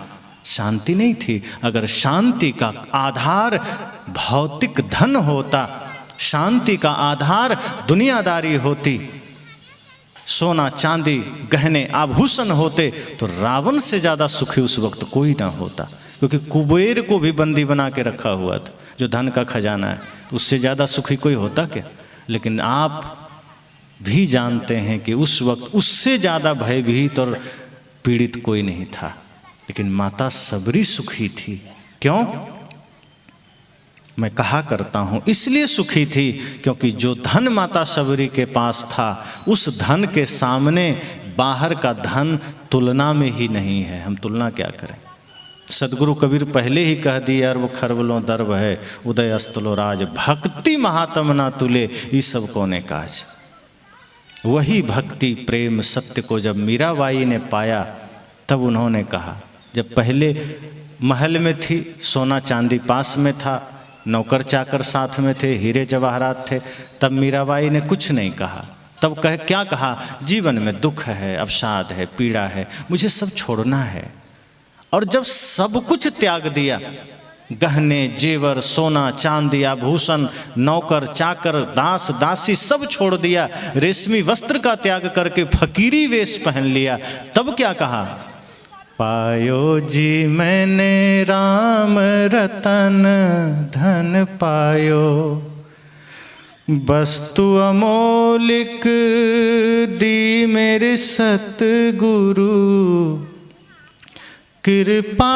शांति नहीं थी। अगर शांति का आधार भौतिक धन होता, शांति का आधार दुनियादारी होती, सोना चांदी गहने आभूषण होते, तो रावण से ज़्यादा सुखी उस वक्त कोई ना होता। क्योंकि कुबेर को भी बंदी बना के रखा हुआ था, जो धन का खजाना है, तो उससे ज़्यादा सुखी कोई होता क्या? लेकिन आप भी जानते हैं कि उस वक्त उससे ज़्यादा भयभीत और पीड़ित कोई नहीं था। लेकिन माता सबरी सुखी थी। क्यों? मैं कहा करता हूँ, इसलिए सुखी थी क्योंकि जो धन माता सबरी के पास था, उस धन के सामने बाहर का धन तुलना में ही नहीं है। हम तुलना क्या करें? सदगुरु कबीर पहले ही कह दिए, अरब खरबलों दर्ब है, उदय अस्तलो राज, भक्ति महात्म ना तुले, ये सब कोने काज। वही भक्ति प्रेम सत्य को जब मीराबाई ने पाया, तब उन्होंने कहा, जब पहले महल में थी, सोना चांदी पास में था, नौकर चाकर साथ में थे, हीरे जवाहरात थे, तब मीराबाई ने कुछ नहीं कहा। तब क्या कहा? जीवन में दुख है, अवसाद है, पीड़ा है, मुझे सब छोड़ना है। और जब सब कुछ त्याग दिया, गहने जेवर, सोना चांदी आभूषण, नौकर चाकर, दास दासी सब छोड़ दिया, रेशमी वस्त्र का त्याग करके फकीरी वेश पहन लिया, तब क्या कहा? पायो जी मैंने राम रतन धन पायो, वस्तु अमोलिक दी मेरे सतगुरु, कृपा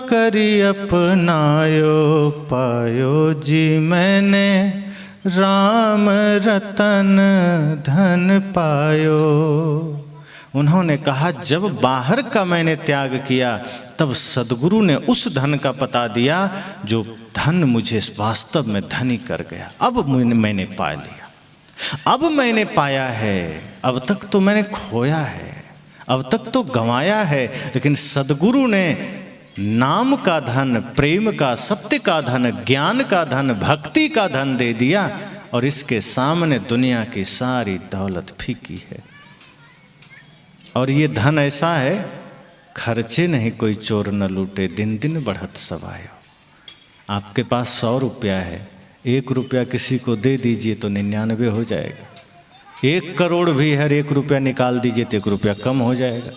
करी अपनायो, पायो जी मैंने राम रतन धन पायो। उन्होंने कहा, जब बाहर का मैंने त्याग किया, तब सदगुरु ने उस धन का पता दिया जो धन मुझे वास्तव में धनी कर गया। अब मैंने पा लिया, अब मैंने पाया है। अब तक तो मैंने खोया है, अब तक तो गंवाया है, लेकिन सदगुरु ने नाम का धन, प्रेम का, सत्य का धन, ज्ञान का धन, भक्ति का धन दे दिया, और इसके सामने दुनिया की सारी दौलत फीकी है। और ये धन ऐसा है, खर्चे नहीं कोई चोर न लूटे, दिन दिन बढ़त सवायो। आपके पास 100 रुपया है, 1 रुपया किसी को दे दीजिए तो 99 हो जाएगा। 1 करोड़ भी हर 1 रुपया निकाल दीजिए तो 1 रुपया कम हो जाएगा।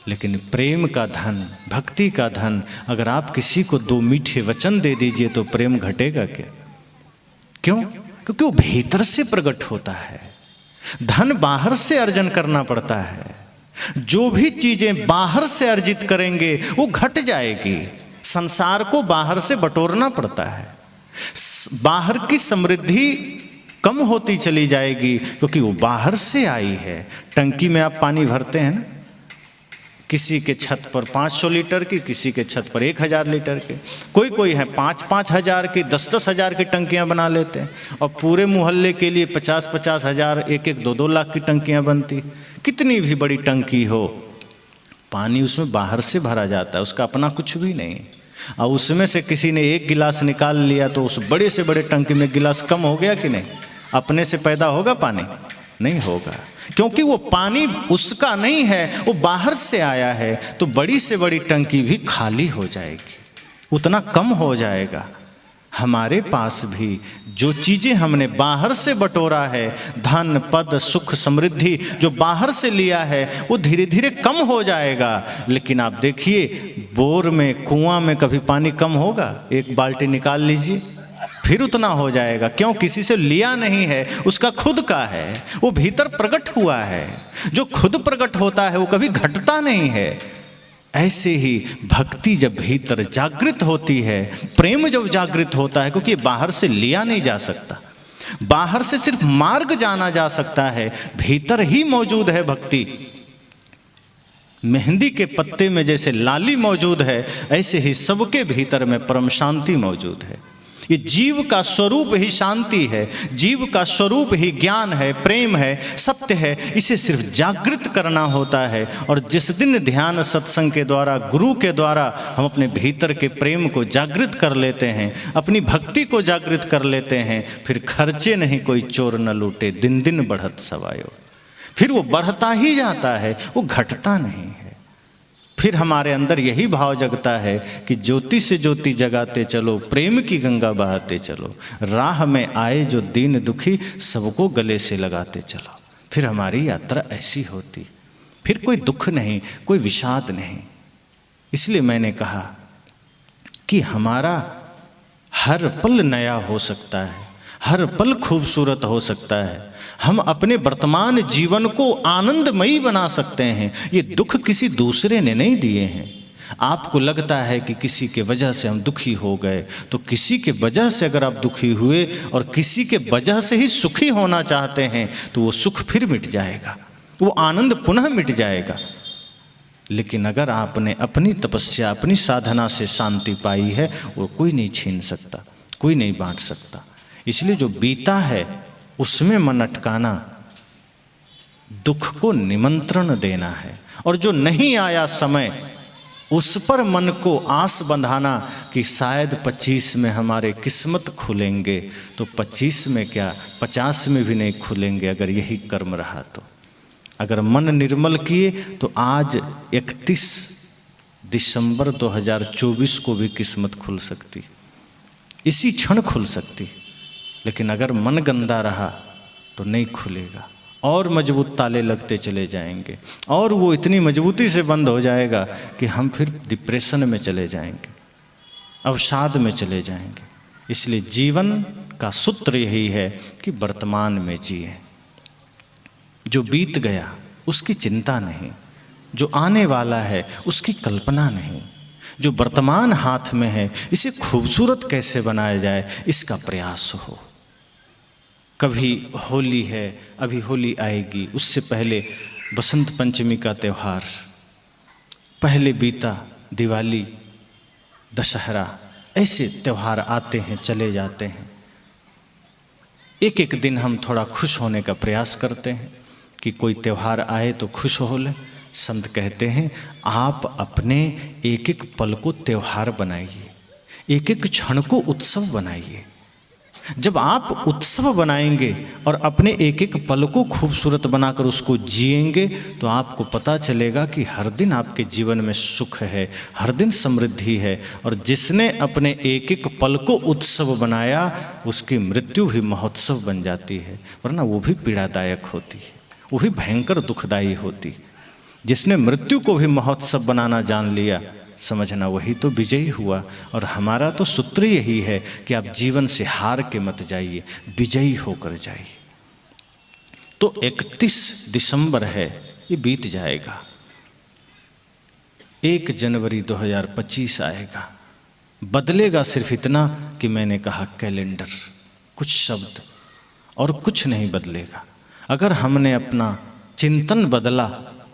लेकिन प्रेम का धन, भक्ति का धन, अगर आप किसी को 2 मीठे वचन दे दीजिए तो प्रेम घटेगा क्या? क्यों? क्योंकि वो भीतर से प्रकट होता है। धन बाहर से अर्जन करना पड़ता है। जो भी चीजें बाहर से अर्जित करेंगे वो घट जाएगी। संसार को बाहर से बटोरना पड़ता है। बाहर की समृद्धि कम होती चली जाएगी क्योंकि वो बाहर से आई है। टंकी में आप पानी भरते हैं ना, किसी के छत पर 500 लीटर की, किसी के छत पर 1000 लीटर के, कोई है 5-5 हज़ार की, 10-10 हज़ार की टंकियां बना लेते हैं। और पूरे मोहल्ले के लिए 50-50 हज़ार, 1-1, 2-2 लाख की टंकियां बनती। कितनी भी बड़ी टंकी हो, पानी उसमें बाहर से भरा जाता है, उसका अपना कुछ भी नहीं। और उसमें से किसी ने 1 गिलास निकाल लिया तो उस बड़े से बड़े टंकी में गिलास कम हो गया कि नहीं? अपने से पैदा होगा पानी? नहीं होगा, क्योंकि वो पानी उसका नहीं है, वो बाहर से आया है। तो बड़ी से बड़ी टंकी भी खाली हो जाएगी, उतना कम हो जाएगा। हमारे पास भी जो चीज़ें हमने बाहर से बटोरा है, धन, पद, सुख, समृद्धि जो बाहर से लिया है, वो धीरे धीरे कम हो जाएगा। लेकिन आप देखिए, बोर में, कुआं में कभी पानी कम होगा? 1 बाल्टी निकाल लीजिए, फिर उतना हो जाएगा। क्यों? किसी से लिया नहीं है, उसका खुद का है, वो भीतर प्रकट हुआ है। जो खुद प्रकट होता है वो कभी घटता नहीं है। ऐसे ही भक्ति जब भीतर जागृत होती है, प्रेम जब जागृत होता है, क्योंकि बाहर से लिया नहीं जा सकता, बाहर से सिर्फ मार्ग जाना जा सकता है, भीतर ही मौजूद है भक्ति। मेहंदी के पत्ते में जैसे लाली मौजूद है, ऐसे ही सबके भीतर में परम शांति मौजूद है। ये जीव का स्वरूप ही शांति है, जीव का स्वरूप ही ज्ञान है, प्रेम है, सत्य है। इसे सिर्फ जागृत करना होता है। और जिस दिन ध्यान सत्संग के द्वारा, गुरु के द्वारा हम अपने भीतर के प्रेम को जागृत कर लेते हैं, अपनी भक्ति को जागृत कर लेते हैं, फिर खर्चे नहीं कोई चोर न लूटे, दिन दिन बढ़त सवायो। फिर वो बढ़ता ही जाता है, वो घटता नहीं है। फिर हमारे अंदर यही भाव जगता है कि ज्योति से ज्योति जगाते चलो, प्रेम की गंगा बहाते चलो, राह में आए जो दीन दुखी, सबको गले से लगाते चलो। फिर हमारी यात्रा ऐसी होती, फिर कोई दुख नहीं, कोई विषाद नहीं। इसलिए मैंने कहा कि हमारा हर पल नया हो सकता है, हर पल खूबसूरत हो सकता है। हम अपने वर्तमान जीवन को आनंदमयी बना सकते हैं। ये दुख किसी दूसरे ने नहीं दिए हैं। आपको लगता है कि किसी के वजह से हम दुखी हो गए, तो किसी के वजह से अगर आप दुखी हुए और किसी के वजह से ही सुखी होना चाहते हैं, तो वो सुख फिर मिट जाएगा, वो आनंद पुनः मिट जाएगा। लेकिन अगर आपने अपनी तपस्या, अपनी साधना से शांति पाई है, वो कोई नहीं छीन सकता, कोई नहीं बांट सकता। इसलिए जो बीता है उसमें मन अटकाना, दुख को निमंत्रण देना है। और जो नहीं आया समय, उस पर मन को आस बंधाना कि शायद 25 में हमारे किस्मत खुलेंगे, तो 25 में क्या, 50 में भी नहीं खुलेंगे अगर यही कर्म रहा तो। अगर मन निर्मल किए तो आज 31 दिसंबर 2024 को भी किस्मत खुल सकती, इसी क्षण खुल सकती। लेकिन अगर मन गंदा रहा तो नहीं खुलेगा, और मजबूत ताले लगते चले जाएंगे, और वो इतनी मजबूती से बंद हो जाएगा कि हम फिर डिप्रेशन में चले जाएंगे, अवसाद में चले जाएंगे। इसलिए जीवन का सूत्र यही है कि वर्तमान में जिए। जो बीत गया उसकी चिंता नहीं, जो आने वाला है उसकी कल्पना नहीं, जो वर्तमान हाथ में है इसे खूबसूरत कैसे बनाया जाए, इसका प्रयास हो। कभी होली है, अभी होली आएगी, उससे पहले बसंत पंचमी का त्यौहार, पहले बीता दिवाली, दशहरा, ऐसे त्यौहार आते हैं चले जाते हैं। एक एक दिन हम थोड़ा खुश होने का प्रयास करते हैं कि कोई त्यौहार आए तो खुश हो लें। संत कहते हैं आप अपने एक एक पल को त्यौहार बनाइए, एक एक क्षण को उत्सव बनाइए। जब आप उत्सव बनाएंगे और अपने एक एक पल को खूबसूरत बनाकर उसको जिएंगे तो आपको पता चलेगा कि हर दिन आपके जीवन में सुख है, हर दिन समृद्धि है। और जिसने अपने एक एक पल को उत्सव बनाया उसकी मृत्यु भी महोत्सव बन जाती है, वरना वो भी पीड़ादायक होती है, वो भी भयंकर दुखदायी होती। जिसने मृत्यु को भी महोत्सव बनाना जान लिया, समझना वही तो विजयी हुआ। और हमारा तो सूत्र यही है कि आप जीवन से हार के मत जाइए, विजयी होकर जाइए। तो 31 दिसंबर है, ये बीत जाएगा। 1 जनवरी 2025 आएगा। बदलेगा सिर्फ इतना कि मैंने कहा कैलेंडर, कुछ शब्द और कुछ नहीं बदलेगा। अगर हमने अपना चिंतन बदला,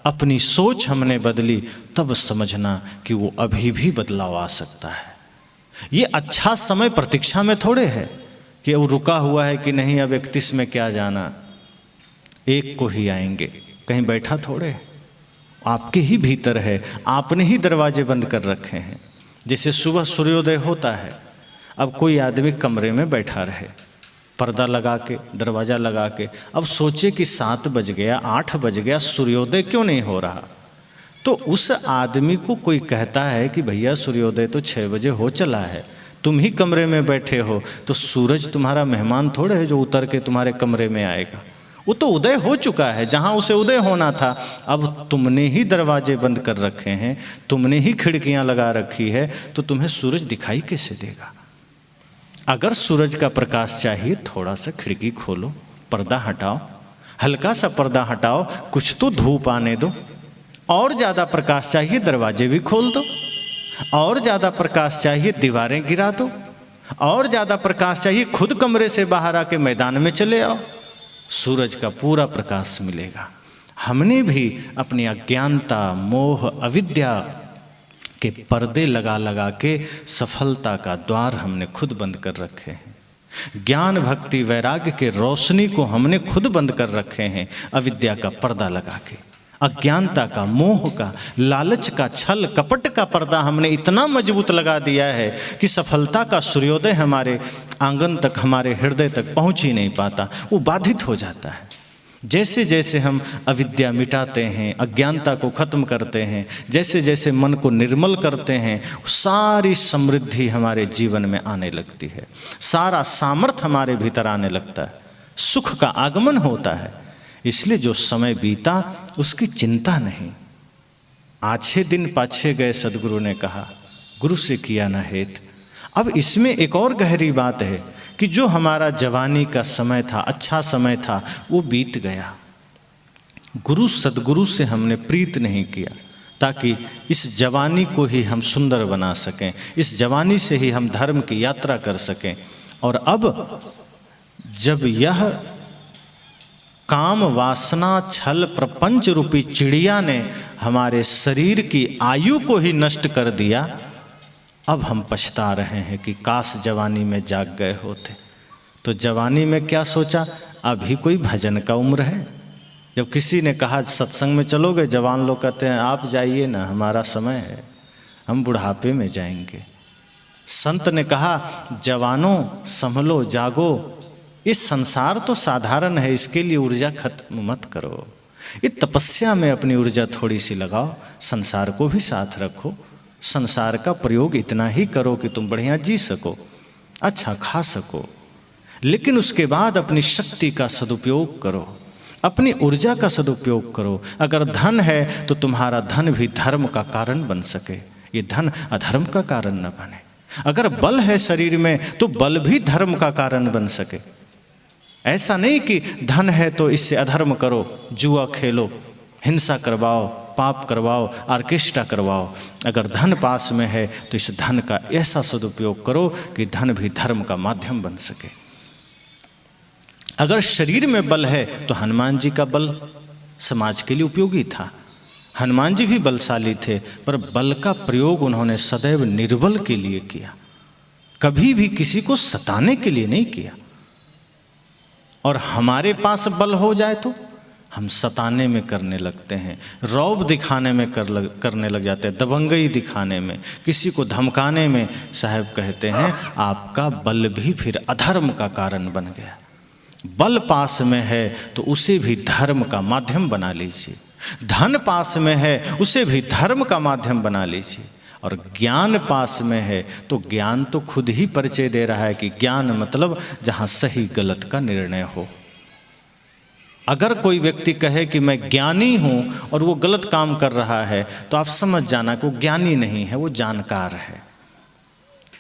अपनी सोच हमने बदली, तब समझना कि वो अभी भी बदलाव आ सकता है। ये अच्छा समय प्रतीक्षा में थोड़े है कि वो रुका हुआ है कि नहीं अब 31 में क्या जाना, 1 को ही आएंगे, कहीं बैठा थोड़े, आपके ही भीतर है। आपने ही दरवाजे बंद कर रखे हैं। जैसे सुबह सूर्योदय होता है, अब कोई आदमी कमरे में बैठा रहे, पर्दा लगा के, दरवाज़ा लगा के, अब सोचे कि 7 बज गया, 8 बज गया, सूर्योदय क्यों नहीं हो रहा। तो उस आदमी को कोई कहता है कि भैया सूर्योदय तो 6 बजे हो चला है, तुम ही कमरे में बैठे हो, तो सूरज तुम्हारा मेहमान थोड़े है जो उतर के तुम्हारे कमरे में आएगा। वो तो उदय हो चुका है जहाँ उसे उदय होना था। अब तुमने ही दरवाजे बंद कर रखे हैं, तुमने ही खिड़कियाँ लगा रखी है, तो तुम्हें सूरज दिखाई कैसे देगा। अगर सूरज का प्रकाश चाहिए, थोड़ा सा खिड़की खोलो, पर्दा हटाओ, हल्का सा पर्दा हटाओ, कुछ तो धूप आने दो। और ज़्यादा प्रकाश चाहिए, दरवाजे भी खोल दो। और ज़्यादा प्रकाश चाहिए, दीवारें गिरा दो। और ज़्यादा प्रकाश चाहिए, खुद कमरे से बाहर आके मैदान में चले आओ, सूरज का पूरा प्रकाश मिलेगा। हमने भी अपनी अज्ञानता, मोह, अविद्या के पर्दे लगा लगा के सफलता का द्वार हमने खुद बंद कर रखे हैं। ज्ञान, भक्ति, वैराग्य के रोशनी को हमने खुद बंद कर रखे हैं, अविद्या का पर्दा लगा के। अज्ञानता का, मोह का, लालच का, छल कपट का पर्दा हमने इतना मजबूत लगा दिया है कि सफलता का सूर्योदय हमारे आंगन तक, हमारे हृदय तक पहुंच ही नहीं पाता, वो बाधित हो जाता है। जैसे जैसे हम अविद्या मिटाते हैं, अज्ञानता को खत्म करते हैं, जैसे जैसे मन को निर्मल करते हैं, सारी समृद्धि हमारे जीवन में आने लगती है, सारा सामर्थ्य हमारे भीतर आने लगता है, सुख का आगमन होता है। इसलिए जो समय बीता उसकी चिंता नहीं। आछे दिन पाछे गए, सदगुरु ने कहा, गुरु से किया न हेत। अब इसमें एक और गहरी बात है कि जो हमारा जवानी का समय था, अच्छा समय था, वो बीत गया। गुरु सदगुरु से हमने प्रीत नहीं किया ताकि इस जवानी को ही हम सुंदर बना सकें, इस जवानी से ही हम धर्म की यात्रा कर सकें। और अब जब यह काम, वासना, छल, प्रपंच रूपी चिड़िया ने हमारे शरीर की आयु को ही नष्ट कर दिया, अब हम पछता रहे हैं कि काश जवानी में जाग गए होते। तो जवानी में क्या सोचा, अभी कोई भजन का उम्र है। जब किसी ने कहा सत्संग में चलोगे, जवान लोग कहते हैं आप जाइए ना, हमारा समय है, हम बुढ़ापे में जाएंगे। संत ने कहा जवानों संभलो, जागो, इस संसार तो साधारण है, इसके लिए ऊर्जा खत्म मत करो। ये तपस्या में अपनी ऊर्जा थोड़ी सी लगाओ, संसार को भी साथ रखो, संसार का प्रयोग इतना ही करो कि तुम बढ़िया जी सको, अच्छा खा सको, लेकिन उसके बाद अपनी शक्ति का सदुपयोग करो, अपनी ऊर्जा का सदुपयोग करो। अगर धन है तो तुम्हारा धन भी धर्म का कारण बन सके, ये धन अधर्म का कारण न बने। अगर बल है शरीर में तो बल भी धर्म का कारण बन सके। ऐसा नहीं कि धन है तो इससे अधर्म करो, जुआ खेलो, हिंसा करवाओ, पाप करवाओ, ऑर्केस्ट्रा करवाओ। अगर धन पास में है तो इस धन का ऐसा सदुपयोग करो कि धन भी धर्म का माध्यम बन सके। अगर शरीर में बल है तो हनुमान जी का बल समाज के लिए उपयोगी था। हनुमान जी भी बलशाली थे, पर बल का प्रयोग उन्होंने सदैव निर्बल के लिए किया, कभी भी किसी को सताने के लिए नहीं किया। और हमारे पास बल हो जाए तो हम सताने में करने लगते हैं, रौब दिखाने में करने लग जाते हैं, दबंगई दिखाने में, किसी को धमकाने में। साहब कहते हैं आपका बल भी फिर अधर्म का कारण बन गया। बल पास में है तो उसे भी धर्म का माध्यम बना लीजिए, धन पास में है उसे भी धर्म का माध्यम बना लीजिए, और ज्ञान पास में है तो ज्ञान तो खुद ही परिचय दे रहा है कि ज्ञान मतलब जहाँ सही गलत का निर्णय हो। अगर कोई व्यक्ति कहे कि मैं ज्ञानी हूँ और वो गलत काम कर रहा है तो आप समझ जाना कि वो ज्ञानी नहीं है, वो जानकार है।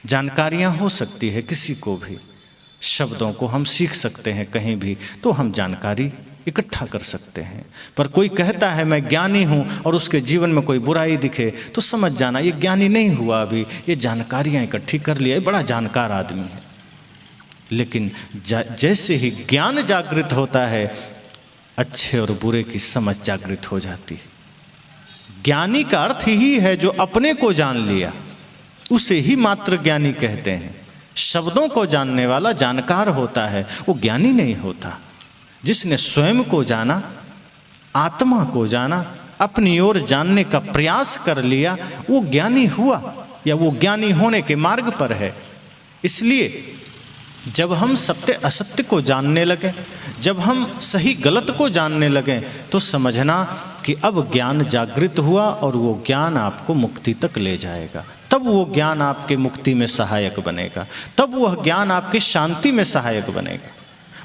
जानकारियाँ हो सकती है किसी को भी, शब्दों को हम सीख सकते हैं कहीं भी, तो हम जानकारी इकट्ठा कर सकते हैं। पर कोई कहता है मैं ज्ञानी हूँ और उसके जीवन में कोई बुराई दिखे तो समझ जाना ये ज्ञानी नहीं हुआ, अभी ये जानकारियाँ इकट्ठी कर लिया, ये बड़ा जानकार आदमी है। लेकिन जैसे ही ज्ञान जागृत होता है, अच्छे और बुरे की समझ जागृत हो जाती है। ज्ञानी का अर्थ ही है जो अपने को जान लिया, उसे ही मात्र ज्ञानी कहते हैं। शब्दों को जानने वाला जानकार होता है, वो ज्ञानी नहीं होता। जिसने स्वयं को जाना, आत्मा को जाना, अपनी ओर जानने का प्रयास कर लिया, वो ज्ञानी हुआ या वो ज्ञानी होने के मार्ग पर है। इसलिए जब हम सत्य असत्य को जानने लगे, जब हम सही गलत को जानने लगे, तो समझना कि अब ज्ञान जागृत हुआ और वो ज्ञान आपको मुक्ति तक ले जाएगा। तब वो ज्ञान आपके मुक्ति में सहायक बनेगा, तब वह ज्ञान आपकी शांति में सहायक बनेगा।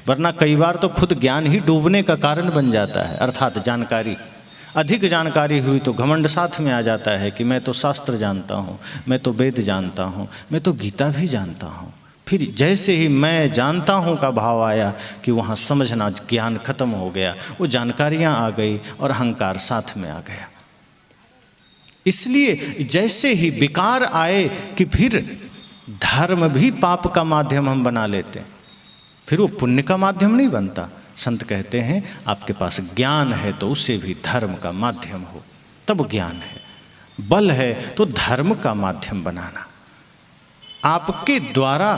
वरना कई बार तो खुद ज्ञान ही डूबने का कारण बन जाता है। अर्थात जानकारी, अधिक जानकारी हुई तो घमंड साथ में आ जाता है कि मैं तो शास्त्र जानता हूँ, मैं तो वेद जानता हूँ, मैं तो गीता भी जानता हूँ। फिर जैसे ही मैं जानता हूँ का भाव आया कि वहाँ समझना ज्ञान खत्म हो गया, वो जानकारियाँ आ गई और अहंकार साथ में आ गया। इसलिए जैसे ही विकार आए कि फिर धर्म भी पाप का माध्यम हम बना लेते हैं, फिर वो पुण्य का माध्यम नहीं बनता। संत कहते हैं आपके पास ज्ञान है तो उससे भी धर्म का माध्यम हो, तब ज्ञान है। बल है तो धर्म का माध्यम बनाना। आपके द्वारा,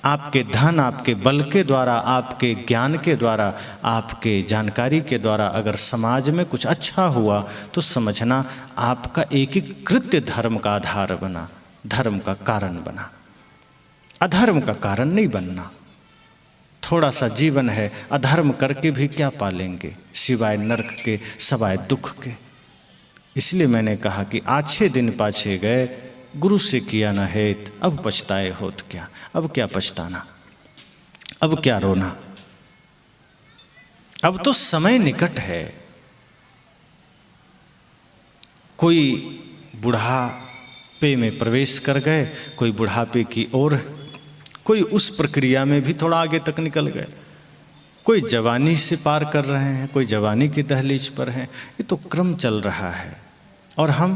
आपके धन, आपके बल के द्वारा, आपके ज्ञान के द्वारा, आपके जानकारी के द्वारा अगर समाज में कुछ अच्छा हुआ तो समझना आपका एक एक कृत्य धर्म का आधार बना, धर्म का कारण बना। अधर्म का कारण नहीं बनना। थोड़ा सा जीवन है, अधर्म करके भी क्या पालेंगे सिवाय नरक के, सवाय दुख के। इसलिए मैंने कहा कि आछे दिन पाछे गए, गुरु से किया न हेत, अब पछताए होत क्या। अब क्या पछताना, अब क्या रोना, अब तो समय निकट है। कोई बुढ़ापे में प्रवेश कर गए, कोई बुढ़ापे की ओर, कोई उस प्रक्रिया में भी थोड़ा आगे तक निकल गए, कोई जवानी से पार कर रहे हैं, कोई जवानी की दहलीज पर हैं। ये तो क्रम चल रहा है और हम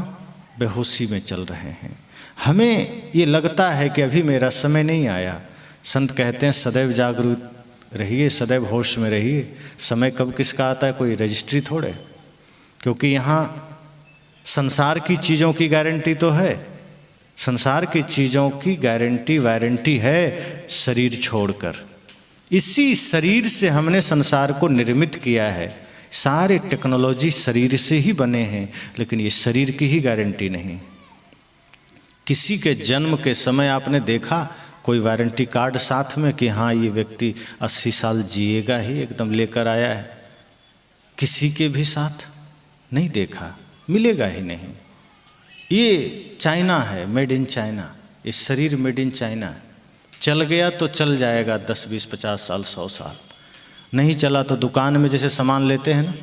बेहोशी में चल रहे हैं। हमें ये लगता है कि अभी मेरा समय नहीं आया। संत कहते हैं सदैव जागरूक रहिए, सदैव होश में रहिए। समय कब किसका आता है कोई रजिस्ट्री थोड़े, क्योंकि यहाँ संसार की चीज़ों की गारंटी तो है, संसार की चीज़ों की गारंटी वारंटी है शरीर छोड़कर। इसी शरीर से हमने संसार को निर्मित किया है। सारे टेक्नोलॉजी शरीर से ही बने हैं, लेकिन ये शरीर की ही गारंटी नहीं। किसी के जन्म के समय आपने देखा कोई वारंटी कार्ड साथ में कि हाँ ये व्यक्ति 80 साल जिएगा ही, एकदम लेकर आया है? किसी के भी साथ नहीं देखा, मिलेगा ही नहीं। ये चाइना है, मेड इन चाइना, ये शरीर मेड इन चाइना है। चल गया तो चल जाएगा 10, 20, 50 साल, 100 साल। नहीं चला तो दुकान में जैसे सामान लेते हैं ना,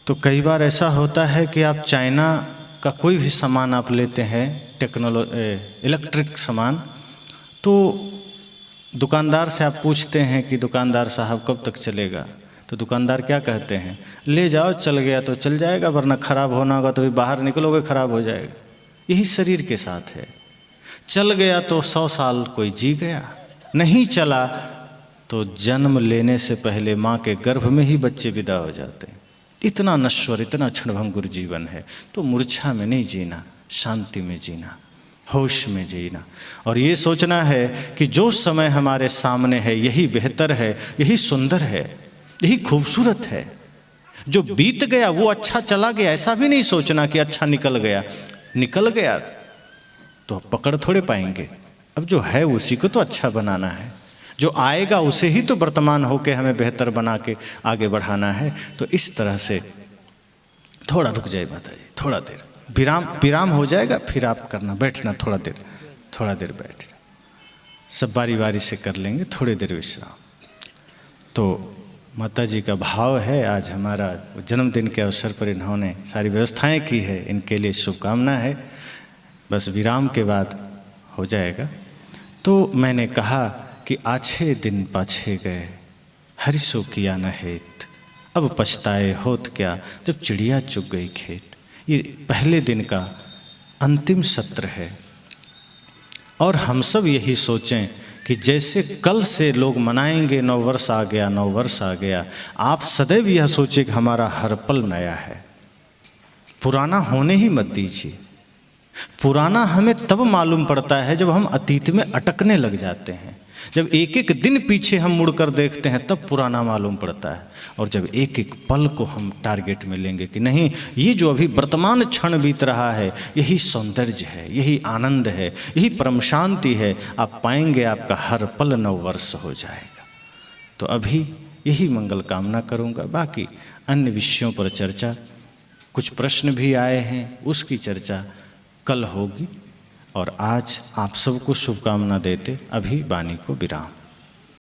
तो कई बार ऐसा होता है कि आप चाइना का कोई भी सामान आप लेते हैं, इलेक्ट्रिक सामान, तो दुकानदार से आप पूछते हैं कि दुकानदार साहब कब तक चलेगा, तो दुकानदार क्या कहते हैं, ले जाओ, चल गया तो चल जाएगा, वरना ख़राब होना होगा तो भी बाहर निकलोगे ख़राब हो जाएगा। यही शरीर के साथ है। चल गया तो 100 साल कोई जी गया, नहीं चला तो जन्म लेने से पहले माँ के गर्भ में ही बच्चे विदा हो जाते हैं। इतना नश्वर, इतना क्षणभंगुर जीवन है। तो मूर्छा में नहीं जीना, शांति में जीना, होश में जीना, और ये सोचना है कि जो समय हमारे सामने है यही बेहतर है, यही सुंदर है, यही खूबसूरत है। जो बीत गया वो अच्छा चला गया, ऐसा भी नहीं सोचना कि अच्छा निकल गया। निकल गया तो अब पकड़ थोड़े पाएंगे, अब जो है उसी को तो अच्छा बनाना है, जो आएगा उसे ही तो वर्तमान होके हमें बेहतर बना के आगे बढ़ाना है। तो इस तरह से थोड़ा रुक जाए माता जी, थोड़ा देर विराम हो जाएगा, फिर आप करना, बैठना थोड़ा देर बैठ, सब बारी बारी से कर लेंगे, थोड़ी देर विश्राम। तो माता जी का भाव है, आज हमारा जन्मदिन के अवसर पर इन्होंने सारी व्यवस्थाएं की है, इनके लिए शुभकामना है। बस विराम के बाद हो जाएगा। तो मैंने कहा कि आछे दिन पाछे गए, हरिसो किया न हेत, अब पछताए होत क्या, जब चिड़िया चुग गई खेत। ये पहले दिन का अंतिम सत्र है और हम सब यही सोचें कि जैसे कल से लोग मनाएंगे नववर्ष आ गया, नववर्ष आ गया, आप सदैव यह सोचें कि हमारा हर पल नया है। पुराना होने ही मत दीजिए। पुराना हमें तब मालूम पड़ता है जब हम अतीत में अटकने लग जाते हैं, जब एक एक दिन पीछे हम मुड़कर देखते हैं तब पुराना मालूम पड़ता है। और जब एक एक पल को हम टारगेट में लेंगे कि नहीं, ये जो अभी वर्तमान क्षण बीत रहा है यही सौंदर्य है, यही आनंद है, यही परम शांति है, आप पाएंगे आपका हर पल नववर्ष हो जाएगा। तो अभी यही मंगल कामना करूँगा। बाकी अन्य विषयों पर चर्चा, कुछ प्रश्न भी आए हैं, उसकी चर्चा कल होगी। और आज आप सबको शुभकामना देते अभी वाणी को विराम।